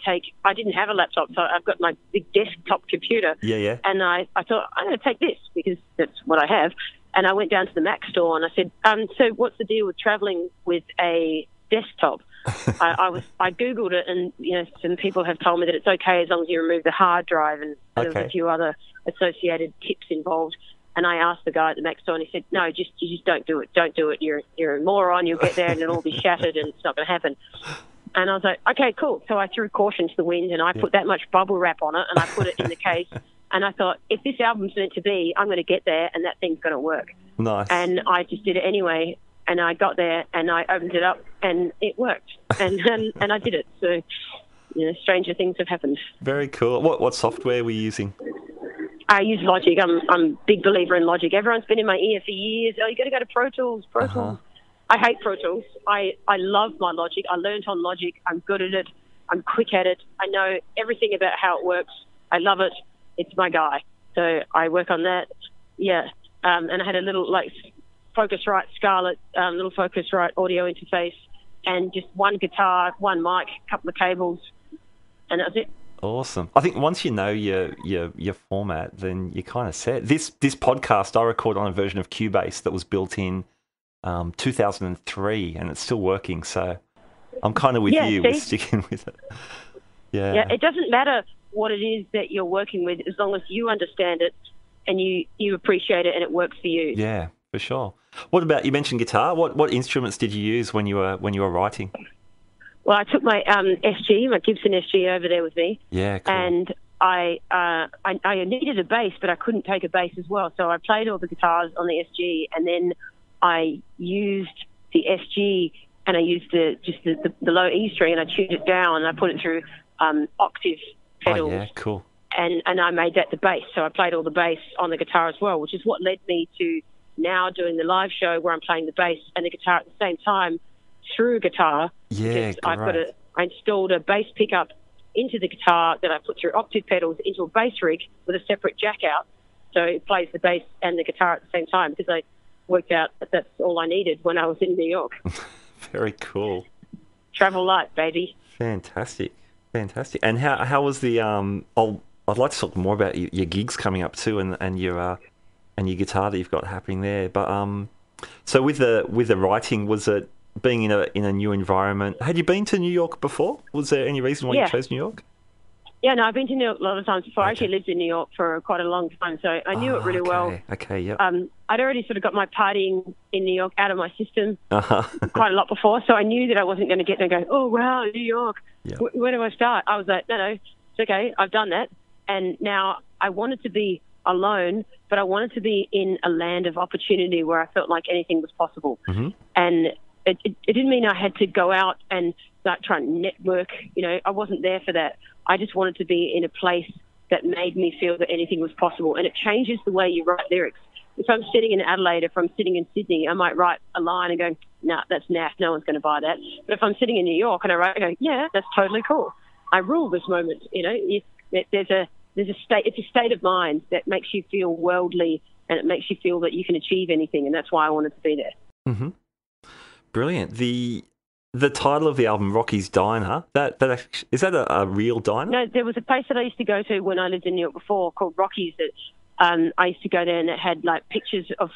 I didn't have a laptop, so I've got my big desktop computer. Yeah. And I thought, I'm going to take this because that's what I have. And I went down to the Mac store and I said, so what's the deal with traveling with a desktop? I Googled it, and some people have told me that it's okay as long as you remove the hard drive, and there's a few other associated tips involved. And I asked the guy at the Mac store, and he said, no, you just don't do it. Don't do it. You're a moron. You'll get there and it'll all be shattered and it's not going to happen. And I was like, okay, cool. So I threw caution to the wind, and I put that much bubble wrap on it, and I put it in the case. And I thought, if this album's meant to be, I'm going to get there, and that thing's going to work. Nice. And I just did it anyway. And I got there, and I opened it up, and it worked. And I did it. So, stranger things have happened. Very cool. What software were you using? I use Logic. I'm a big believer in Logic. Everyone's been in my ear for years. Oh, you got to go to Pro Tools. Pro Tools. I hate Pro Tools. I love my Logic. I learned on Logic. I'm good at it. I'm quick at it. I know everything about how it works. I love it. It's my guy. So I work on that. Yeah. And I had a little Focusrite Scarlett, little Focusrite audio interface, and just one guitar, one mic, a couple of cables, and that was it. Awesome. I think once you know your format, then you're kind of set. This podcast I record on a version of Cubase that was built in 2003, and it's still working. So I'm kind of with you with sticking with it. Yeah. Yeah. It doesn't matter what it is that you're working with, as long as you understand it and you appreciate it and it works for you. Yeah, for sure. What about, you mentioned guitar? What instruments did you use when you were writing? Well, I took my SG, my Gibson SG, over there with me. Yeah, cool. And I needed a bass, but I couldn't take a bass as well. So I played all the guitars on the SG, and then I used the SG, and I used the low E string, and I tuned it down, and I put it through octave pedals. Oh, yeah, cool. And I made that the bass. So I played all the bass on the guitar as well, which is what led me to now doing the live show where I'm playing the bass and the guitar at the same time through guitar. Yeah, because I installed a bass pickup into the guitar that I put through octave pedals into a bass rig with a separate jack out, so it plays the bass and the guitar at the same time, because worked out that that's all I needed when I was in New York. Very cool. Travel light, baby. Fantastic. And how was the I'd like to talk more about your gigs coming up too, and your guitar that you've got happening there. But so with the writing, was it being in a new environment? Had you been to New York before? Was there any reason why you chose New York? Yeah, no, I've been to New York a lot of times before. I actually lived in New York for quite a long time, so I knew it really well. Okay, yep. I'd already sort of got my partying in New York out of my system quite a lot before, so I knew that I wasn't going to get there and go, oh, wow, New York, where do I start? I was like, no, it's okay, I've done that. And now I wanted to be alone, but I wanted to be in a land of opportunity where I felt like anything was possible. Mm-hmm. And it didn't mean I had to go out and start trying to network. I wasn't there for that. I just wanted to be in a place that made me feel that anything was possible. And it changes the way you write lyrics. If I'm sitting in Adelaide, if I'm sitting in Sydney, I might write a line and go, nah, that's naff, no one's going to buy that. But if I'm sitting in New York and I write, I go, yeah, that's totally cool. I rule this moment. There's a state. It's a state of mind that makes you feel worldly, and it makes you feel that you can achieve anything. And that's why I wanted to be there. Mm-hmm. Brilliant. The title of the album, Rocky's Diner, is that a real diner? No, there was a place that I used to go to when I lived in New York before called Rocky's that I used to go there, and it had like pictures of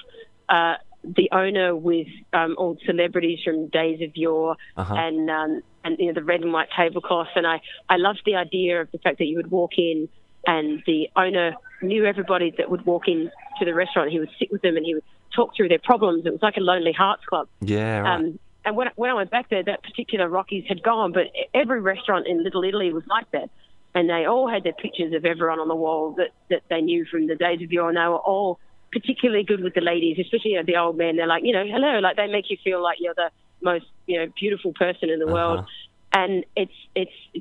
the owner with all celebrities from days of yore, and the red and white tablecloths. And I loved the idea of the fact that you would walk in and the owner knew everybody that would walk in to the restaurant. He would sit with them and he would talk through their problems. It was like a Lonely Hearts Club. Yeah, right. And when I went back there, that particular Rocky's had gone, but every restaurant in Little Italy was like that. And they all had their pictures of everyone on the wall that they knew from the days of yore, and they were all particularly good with the ladies, especially the old men. They're like, hello, like they make you feel like you're the most, beautiful person in the world. And it's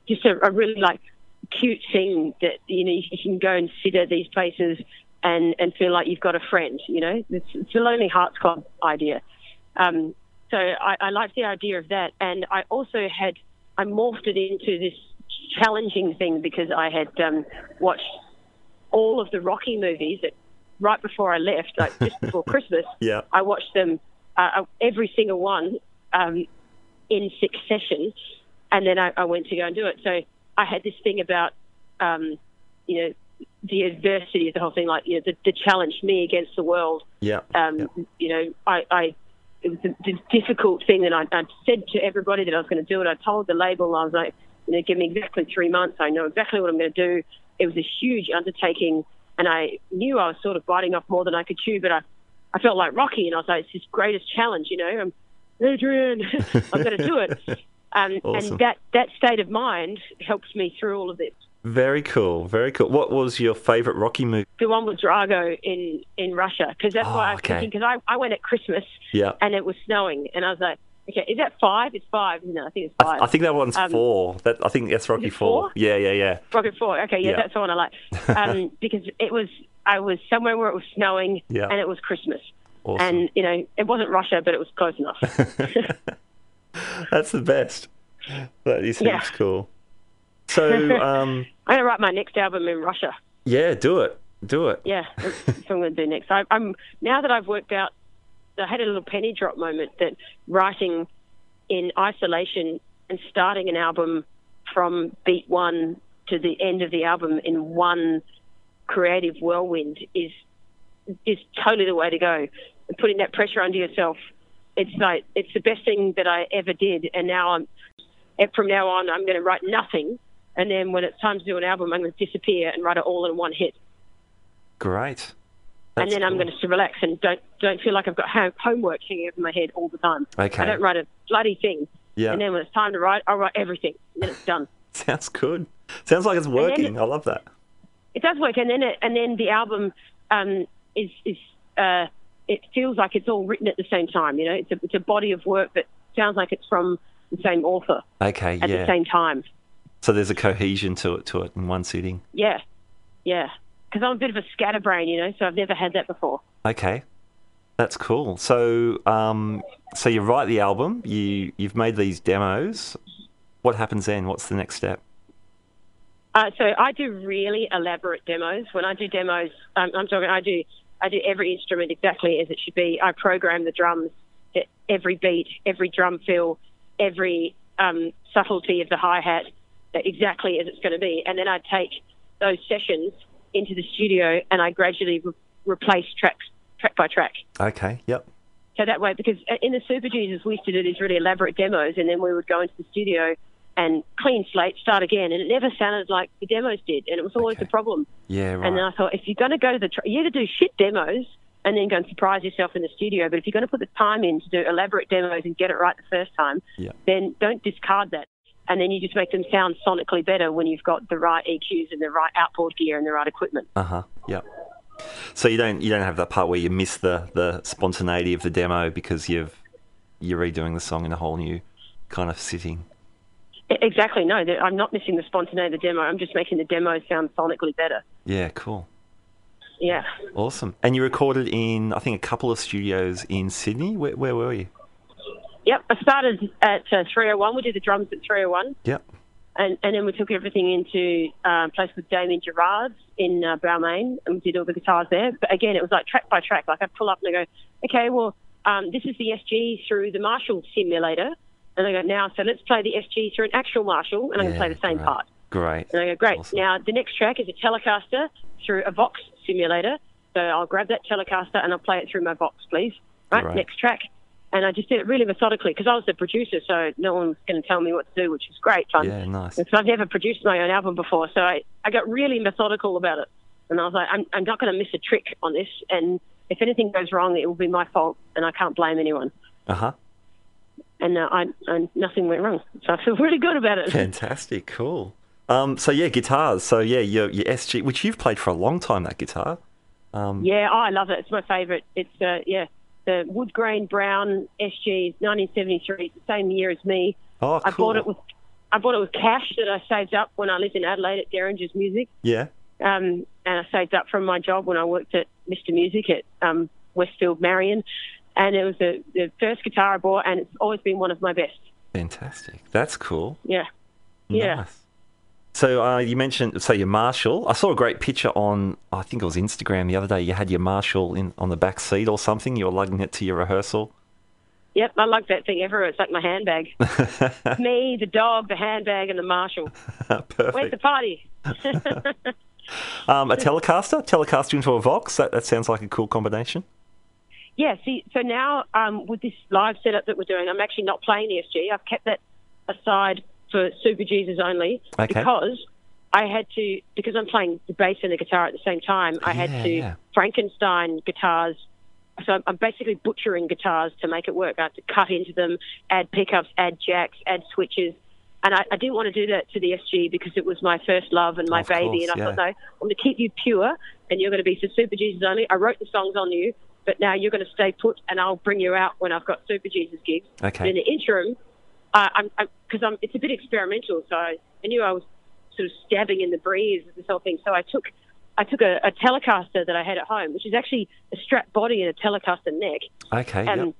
just a really like cute thing that, you can go and sit at these places and feel like you've got a friend, It's a Lonely Hearts Club idea. So I liked the idea of that. And I also I morphed it into this challenging thing because I had watched all of the Rocky movies right before I left, like just before Christmas. Yeah. I watched them, every single one, in succession. And then I went to go and do it. So I had this thing about, the adversity of the whole thing, like, the challenge, me against the world. Yeah. It was the difficult thing that I said to everybody that I was going to do it. I told the label, I was like, give me exactly 3 months. I know exactly what I'm going to do. It was a huge undertaking, and I knew I was sort of biting off more than I could chew, but I felt like Rocky, and I was like, it's his greatest challenge, I'm Adrian, I'm going to do it. Awesome. And that state of mind helps me through all of this. Very cool, very cool. What was your favourite Rocky movie? The one with Drago in Russia, because that's why I was thinking, because I went at Christmas and it was snowing, and I was like, okay, is that 5? It's 5, isn't it? I think it's 5. I think that one's 4. I think that's Rocky 4. Yeah. Rocky 4, okay, yeah, that's the one I like. Because I was somewhere where it was snowing and it was Christmas. Awesome. And, it wasn't Russia, but it was close enough. That's the best. That seems cool. So I'm going to write my next album in Russia. Yeah, do it. Yeah, that's what I'm going to do next. I'm now that I've worked out, I had a little penny drop moment that writing in isolation and starting an album from beat one to the end of the album in one creative whirlwind is totally the way to go. And putting that pressure under yourself, it's the best thing that I ever did. And now from now on, I'm going to write nothing. And then when it's time to do an album, I'm going to disappear and write it all in one hit. Great. And then I'm going to relax and don't feel like I've got homework hanging over my head all the time. Okay. I don't write a bloody thing. Yeah. And then when it's time to write, I'll write everything. And then it's done. Sounds good. Sounds like it's working. I love that. It does work. And then the album is it feels like it's all written at the same time. It's a body of work that sounds like it's from the same author. Okay. At the same time. So there's a cohesion to it in one sitting. Yeah. Because I'm a bit of a scatterbrain, so I've never had that before. Okay, that's cool. So, so you write the album. You've made these demos. What happens then? What's the next step? So I do really elaborate demos. When I do demos, I do I do every instrument exactly as it should be. I program the drums, every beat, every drum fill, every subtlety of the hi-hat exactly as it's going to be. And then I take those sessions into the studio and I gradually replace tracks track by track. Okay, yep. So that way, because in the Super Jesus, we used to do these really elaborate demos, and then we would go into the studio and clean slate, start again, and it never sounded like the demos did, and it was always a problem. Yeah, right. And then I thought, if you're going to go to you either do shit demos and then go and surprise yourself in the studio, but if you're going to put the time in to do elaborate demos and get it right the first time, then don't discard that. And then you just make them sound sonically better when you've got the right EQs and the right outboard gear and the right equipment. Yep. So you don't have that part where you miss the spontaneity of the demo because you're redoing the song in a whole new kind of sitting. Exactly. No, I'm not missing the spontaneity of the demo. I'm just making the demo sound sonically better. Yeah, cool. Yeah. Awesome. And you recorded in, I think, a couple of studios in Sydney. Where were you? Yep. I started at 301. We did the drums at 301. Yep. And then we took everything into a place called Damien Gerard's in Balmain, and we did all the guitars there. But again, it was like track by track. Like I'd pull up and I go, okay, well, this is the SG through the Marshall simulator. And I go, now, so let's play the SG through an actual Marshall, and I'm going to play the same part. Great. And I go, great. Awesome. Now, the next track is a Telecaster through a Vox simulator. So I'll grab that Telecaster and I'll play it through my Vox, please. Right. Next track. And I just did it really methodically because I was the producer, so no one was going to tell me what to do, which was great fun. Yeah, nice. Because I've never produced my own album before, so I got really methodical about it. And I was like, I'm not going to miss a trick on this, and if anything goes wrong, it will be my fault, and I can't blame anyone. And nothing went wrong, so I feel really good about it. Fantastic, cool. So yeah, guitars. So yeah, your SG, which you've played for a long time, that guitar. I love it. It's my favourite. It's the wood grain brown SG, 1973. It's the same year as me. Oh, cool. I bought it with cash that I saved up when I lived in Adelaide at Derringer's Music. Yeah. And I saved up from my job when I worked at Mr. Music at Westfield Marion. And it was the first guitar I bought, and it's always been one of my best. Fantastic. That's cool. Yeah. Nice. Yeah. So you mentioned, your Marshall. I saw a great picture on, I think it was Instagram the other day. You had your Marshall on the back seat or something. You were lugging it to your rehearsal. Yep, I lug that thing everywhere. It's like my handbag. Me, the dog, the handbag, and the Marshall. Perfect. Where's the party? A Telecaster into a Vox. That sounds like a cool combination. Yeah, see, so now with this live setup that we're doing, I'm actually not playing the SG. I've kept that aside for Super Jesus only because I had to, because I'm playing the bass and the guitar at the same time, I had to Frankenstein guitars. So I'm basically butchering guitars to make it work. I had to cut into them, add pickups, add jacks, add switches. And I didn't want to do that to the SG because it was my first love and my baby. And I thought, no, I'm going to keep you pure and you're going to be for Super Jesus only. I wrote the songs on you, but now you're going to stay put and I'll bring you out when I've got Super Jesus gigs. Okay. And in the interim, it's a bit experimental, so I knew I was sort of stabbing in the breeze of this whole thing. So I took a Telecaster that I had at home, which is actually a strap body and a Telecaster neck. Okay. And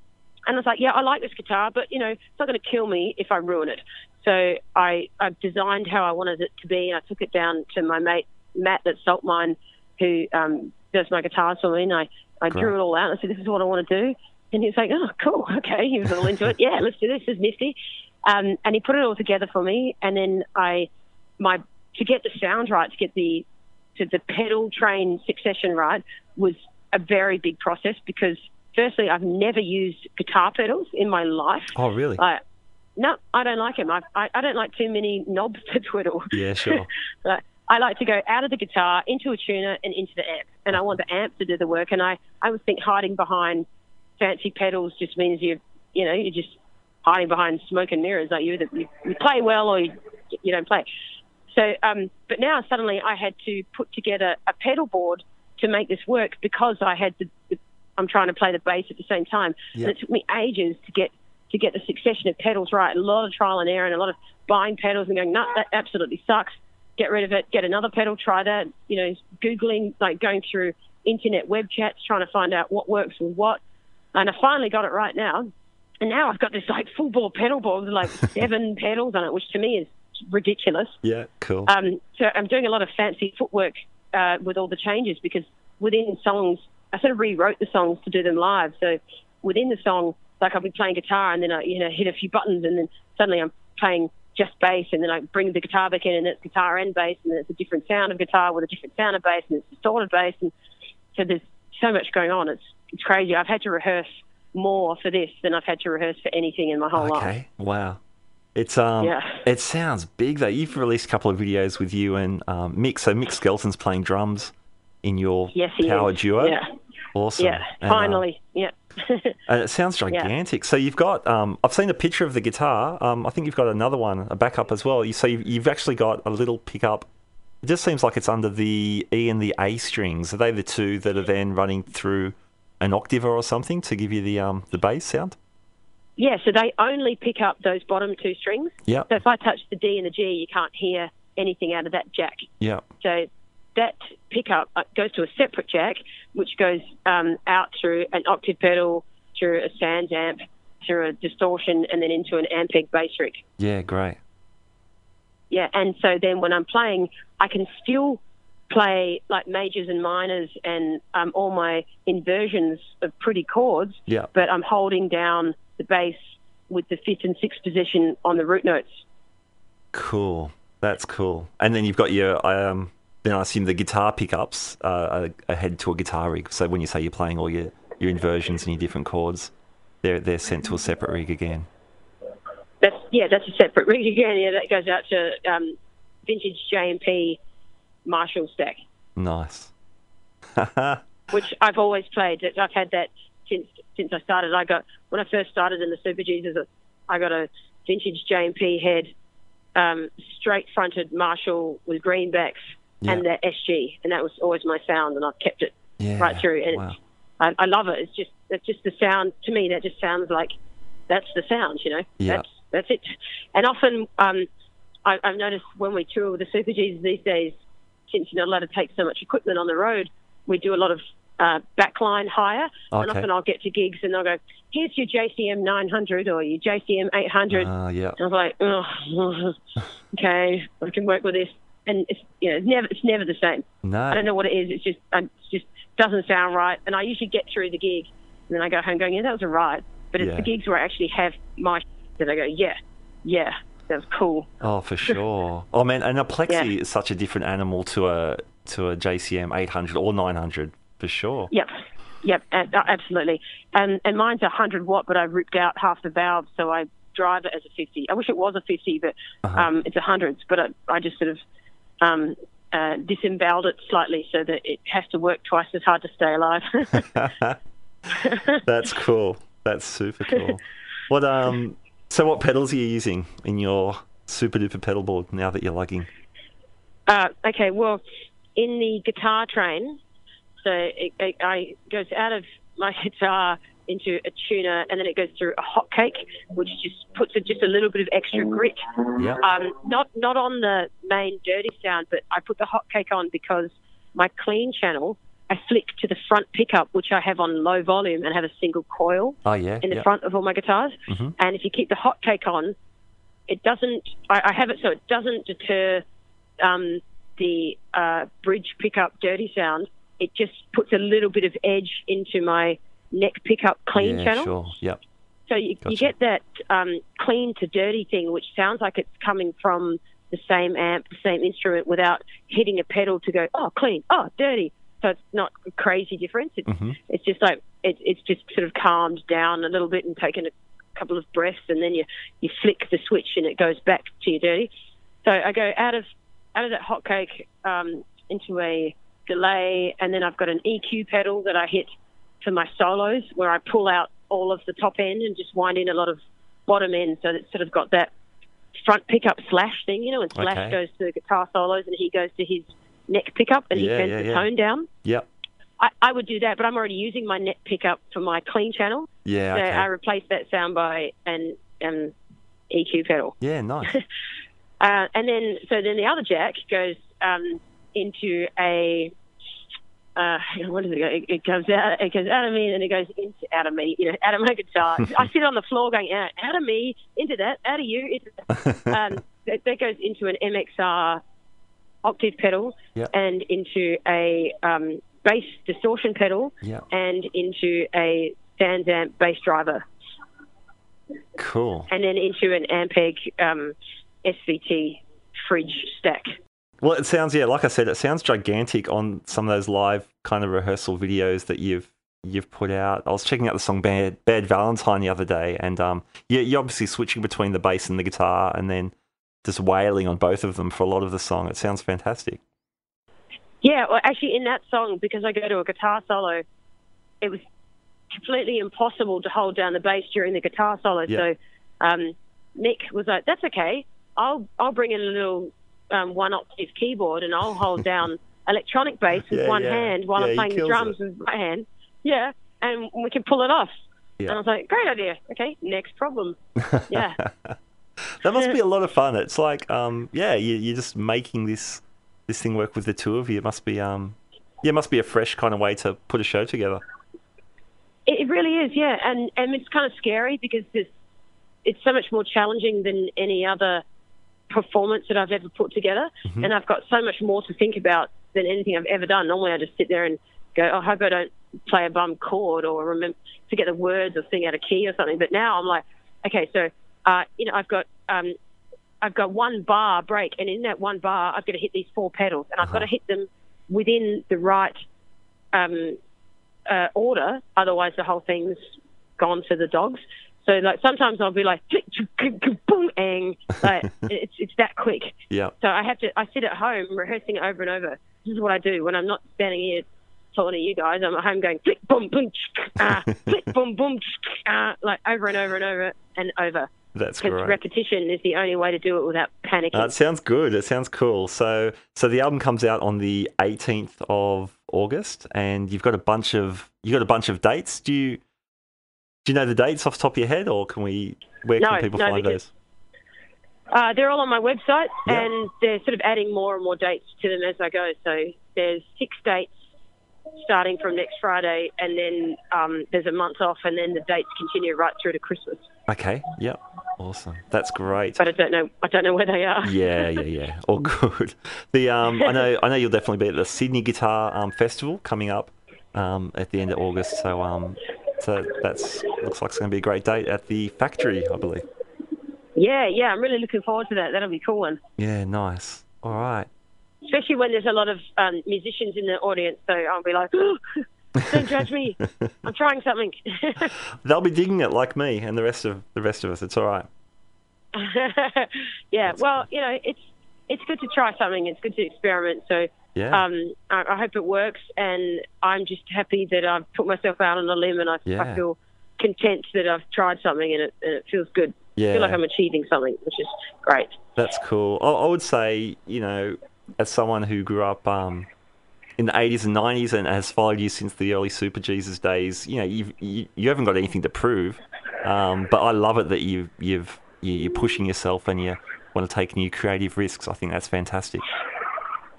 I was like, I like this guitar, but it's not going to kill me if I ruin it. So I designed how I wanted it to be, and I took it down to my mate Matt at Salt Mine, who does my guitars for me, and I drew it all out. And I said, this is what I want to do. And he was like, oh, cool, okay. He was all into it. Yeah, let's do this. This is nifty. And he put it all together for me. And then to get the sound right, to get the pedal train succession right, was a very big process because, firstly, I've never used guitar pedals in my life. Oh, really? No, I don't like them. I don't like too many knobs to twiddle. Yeah, sure. I like to go out of the guitar, into a tuner, and into the amp. And I want the amp to do the work. And I would think hiding behind fancy pedals just means you're just hiding behind smoke and mirrors. Like you play well or you don't play. So, but now suddenly I had to put together a pedal board to make this work because I had I'm trying to play the bass at the same time. Yep. And it took me ages to get the succession of pedals right. A lot of trial and error and a lot of buying pedals and going, no, that absolutely sucks. Get rid of it. Get another pedal. Try that. Googling, like going through internet web chats, trying to find out what works with what. And I finally got it right now. And now I've got this like full bore pedal board with like 7 pedals on it, which to me is ridiculous. Yeah, cool. So I'm doing a lot of fancy footwork with all the changes because within songs I sort of rewrote the songs to do them live. So within the song, like I'll be playing guitar and then I hit a few buttons and then suddenly I'm playing just bass, and then I bring the guitar back in and it's guitar and bass, and then it's a different sound of guitar with a different sound of bass, and it's distorted bass, and so there's so much going on. It's crazy. I've had to rehearse more for this than I've had to rehearse for anything in my whole life. Okay, wow. It sounds big though. You've released a couple of videos with you and Mick. So Mick Skelton's playing drums in your power duo. Yeah. Awesome. Yeah, finally. Yeah. And it sounds gigantic. Yeah. So you've got, I've seen a picture of the guitar. I think you've got another one, a backup as well. So you've actually got a little pickup. It just seems like it's under the E and the A strings. Are they the two that are then running through an octave or something to give you the bass sound? Yeah, so they only pick up those bottom two strings. Yeah. So if I touch the D and the G, you can't hear anything out of that jack. Yeah. So that pickup goes to a separate jack, which goes out through an octave pedal, through a Sans amp, through a distortion, and then into an Ampeg bass rig. Yeah, great. Yeah, and so then when I'm playing, I can still play like majors and minors and all my inversions of pretty chords, but I'm holding down the bass with the 5th and 6th position on the root notes. Cool. That's cool. And then you've got your... then I assume the guitar pickups are head to a guitar rig. So when you say you're playing all your inversions and your different chords, they're sent to a separate rig again. That's a separate rig again. Yeah, that goes out to vintage J&P Marshall stack. Nice. Which I've always played. I've had that since I started. When I first started in the Super Gs, I got a vintage J&P head, straight fronted Marshall with greenbacks. Yeah. And the SG, and that was always my sound, and I've kept it right through. And wow. I love it. It's just the sound to me. That just sounds like that's the sound, Yeah. That's it. And often I've noticed when we tour with the Super Gs these days, since you're not allowed to take so much equipment on the road, we do a lot of backline hire. Okay. And often I'll get to gigs and they'll go, "Here's your JCM 900 or your JCM 800." Yeah. And I was like, "Oh, okay, I can work with this." And it's never the same. No. I don't know what it is. It just doesn't sound right. And I usually get through the gig, and then I go home going, "Yeah, that was all right." But it's the gigs where I actually have my that I go, "Yeah, that was cool." Oh, for sure. Oh man, and a plexi is such a different animal to a JCM 800 or 900 for sure. Yep, absolutely. And mine's 100 watt, but I ripped out half the valves, so I drive it as a 50. I wish it was a 50, but it's 100s. But I just sort of disemboweled it slightly so that it has to work twice as hard to stay alive. That's cool. That's super cool. So what pedals are you using in your super duper pedal board now that you're lugging? Okay, well, in the guitar train, so it goes out of my guitar into a tuner, and then it goes through a hot cake, which just puts just a little bit of extra grit. Yeah. Not on the main dirty sound, but I put the hot cake on because my clean channel, I flick to the front pickup, which I have on low volume and have a single coil in the front of all my guitars. Mm-hmm. And if you keep the hot cake on, it doesn't. I have it so it doesn't deter the bridge pickup dirty sound. It just puts a little bit of edge into my neck pickup clean channel. Sure. Yep. So you get that clean to dirty thing, which sounds like it's coming from the same amp, the same instrument, without hitting a pedal to go, oh, clean, oh, dirty. So it's not a crazy difference. It's just like it's just sort of calmed down a little bit and taken a couple of breaths, and then you flick the switch and it goes back to your dirty. So I go out of that hot cake into a delay, and then I've got an EQ pedal that I hit for my solos, where I pull out all of the top end and just wind in a lot of bottom end, so it's sort of got that front pickup Slash thing, and Slash goes to the guitar solos and he goes to his neck pickup and he turns the tone down. Yep. I would do that, but I'm already using my neck pickup for my clean channel. Yeah. So I replace that sound by an EQ pedal. Yeah, nice. And then the other jack goes into a what does it go? It goes out of me, and then it goes out of me, out of my guitar. I sit on the floor going, out of me, into that, out of you, into that. That goes into an MXR octave pedal and into a bass distortion pedal and into a Sansamp bass driver. Cool. And then into an Ampeg SVT fridge stack. Well, it sounds, like I said, it sounds gigantic on some of those live kind of rehearsal videos that you've put out. I was checking out the song Bad Valentine the other day, and you're obviously switching between the bass and the guitar and then just wailing on both of them for a lot of the song. It sounds fantastic. Yeah, well, actually, in that song, because I go to a guitar solo, it was completely impossible to hold down the bass during the guitar solo. Yeah. So Mick was like, "That's okay. I'll bring in a little one-octave keyboard and I'll hold down electronic bass with one hand while I'm playing the drums with my hand. Yeah, and we can pull it off." Yeah. And I was like, "Great idea. Okay, next problem." Yeah. That must be a lot of fun. It's like, you're just making this thing work with the two of you. It must be, it must be a fresh kind of way to put a show together. It really is, yeah, and it's kind of scary because it's so much more challenging than any other performance that I've ever put together, and I've got so much more to think about than anything I've ever done. Normally I just sit there and go, "I hope I don't play a bum chord or forget the words or sing out of key or something." But now I'm like, okay, so I've got one bar break, and in that one bar I've got to hit these 4 pedals, and I've got to hit them within the right order, otherwise the whole thing's gone to the dogs. So like sometimes I'll be like boom, like it's that quick. Yeah. So I sit at home rehearsing it over and over. This is what I do when I'm not standing here talking to you guys. I'm at home going flick boom boom flick boom boom like over and over and over and over. That's great. Repetition is the only way to do it without panicking. It sounds good. It sounds cool. So the album comes out on the 18th of August, and you've got a bunch of dates. Do you know the dates off the top of your head, or where can people find those? They're all on my website, and they're sort of adding more and more dates to them as I go. So there's 6 dates starting from next Friday, and then there's a month off, and then the dates continue right through to Christmas. Okay. Yep. Awesome. That's great. But I don't know where they are. Yeah. All good. The I know you'll definitely be at the Sydney Guitar Festival coming up at the end of August. So that's looks like it's going to be a great date at the Factory, I believe. Yeah. I'm really looking forward to that. That'll be a cool one. Yeah. Nice. All right. Especially when there's a lot of musicians in the audience, so I'll be like, "Oh, don't judge me. I'm trying something." They'll be digging it like me and the rest of us. It's all right. Yeah. That's cool. It's good to try something. It's good to experiment. So I hope it works, and I'm just happy that I've put myself out on a limb, and I feel content that I've tried something and it feels good. Yeah. I feel like I'm achieving something, which is great. That's cool. I would say, as someone who grew up in the 80s and 90s and has followed you since the early Super Jesus days, you haven't got anything to prove. But I love it that you're pushing yourself and you want to take new creative risks. I think that's fantastic.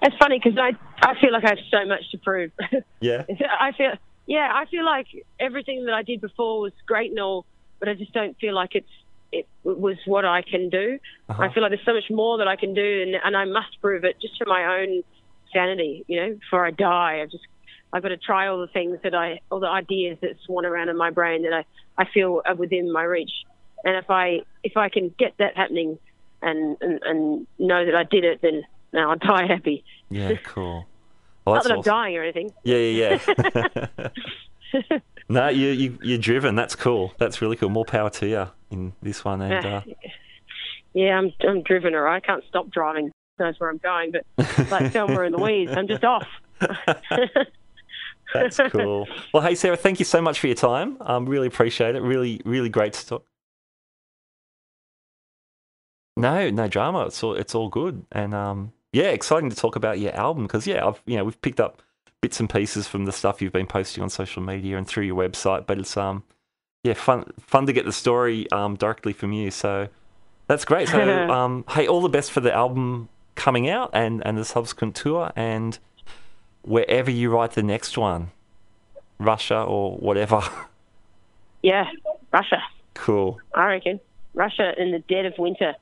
It's funny because I feel like I have so much to prove. Yeah. I feel like everything that I did before was great and all, but I just don't feel like it was what I can do. I feel like there's so much more that I can do, and I must prove it just for my own sanity, before I die. I've got to try all the things all the ideas that swan around in my brain that I feel are within my reach. And if I can get that happening and know that I did it, then I'll die happy. Yeah, cool. Well, not that awesome. I'm dying or anything. Yeah. No, you're driven. That's cool. That's really cool. More power to you in this one. And yeah, I'm driven, or I can't stop driving. Knows where I'm going, but like Thelma and Louise, I'm just off. That's cool. Well, hey Sarah, thank you so much for your time. Really appreciate it. Really, really great to talk. No drama. It's all good, and exciting to talk about your album because we've picked up bits and pieces from the stuff you've been posting on social media and through your website, but it's fun to get the story directly from you. So that's great. So hey, all the best for the album coming out and the subsequent tour, and wherever you write the next one, Russia or whatever. Yeah, Russia. Cool. I reckon Russia in the dead of winter.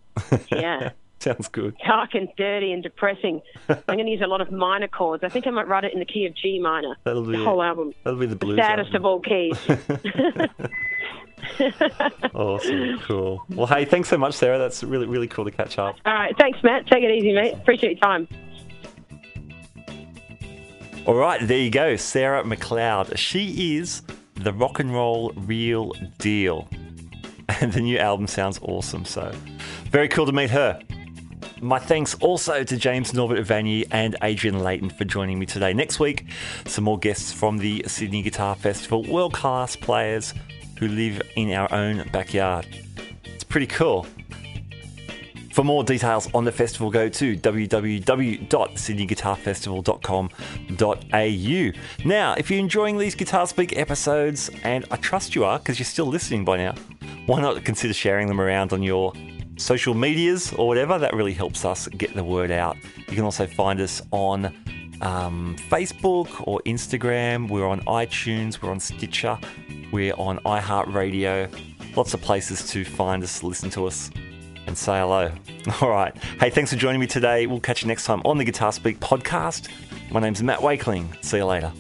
Yeah. Sounds good. Dark and dirty and depressing. I'm going to use a lot of minor chords. I think I might write it in the key of G minor. That'll be the whole album. That'll be the blues saddest album. of all keys. Awesome, cool. Well, hey, thanks so much, Sarah. That's really, really cool to catch up. All right, thanks, Matt. Take it easy, mate. Appreciate your time. All right, there you go, Sarah McCleod. She is the rock and roll real deal. And the new album sounds awesome, so very cool to meet her. My thanks also to James Norbert Ivanyi and Adrian Layton for joining me today. Next week, some more guests from the Sydney Guitar Festival, world-class players who live in our own backyard. It's pretty cool. For more details on the festival, go to www.sydneyguitarfestival.com.au. Now, if you're enjoying these Guitar Speak episodes, and I trust you are because you're still listening by now, why not consider sharing them around on your social medias or whatever? That really helps us get the word out. You can also find us on Facebook or Instagram. We're on iTunes, we're on Stitcher, we're on iHeartRadio. Lots of places to find us, listen to us, and say hello. All right. Hey, thanks for joining me today. We'll catch you next time on the Guitar Speak podcast. My name's Matt Wakeling. See you later.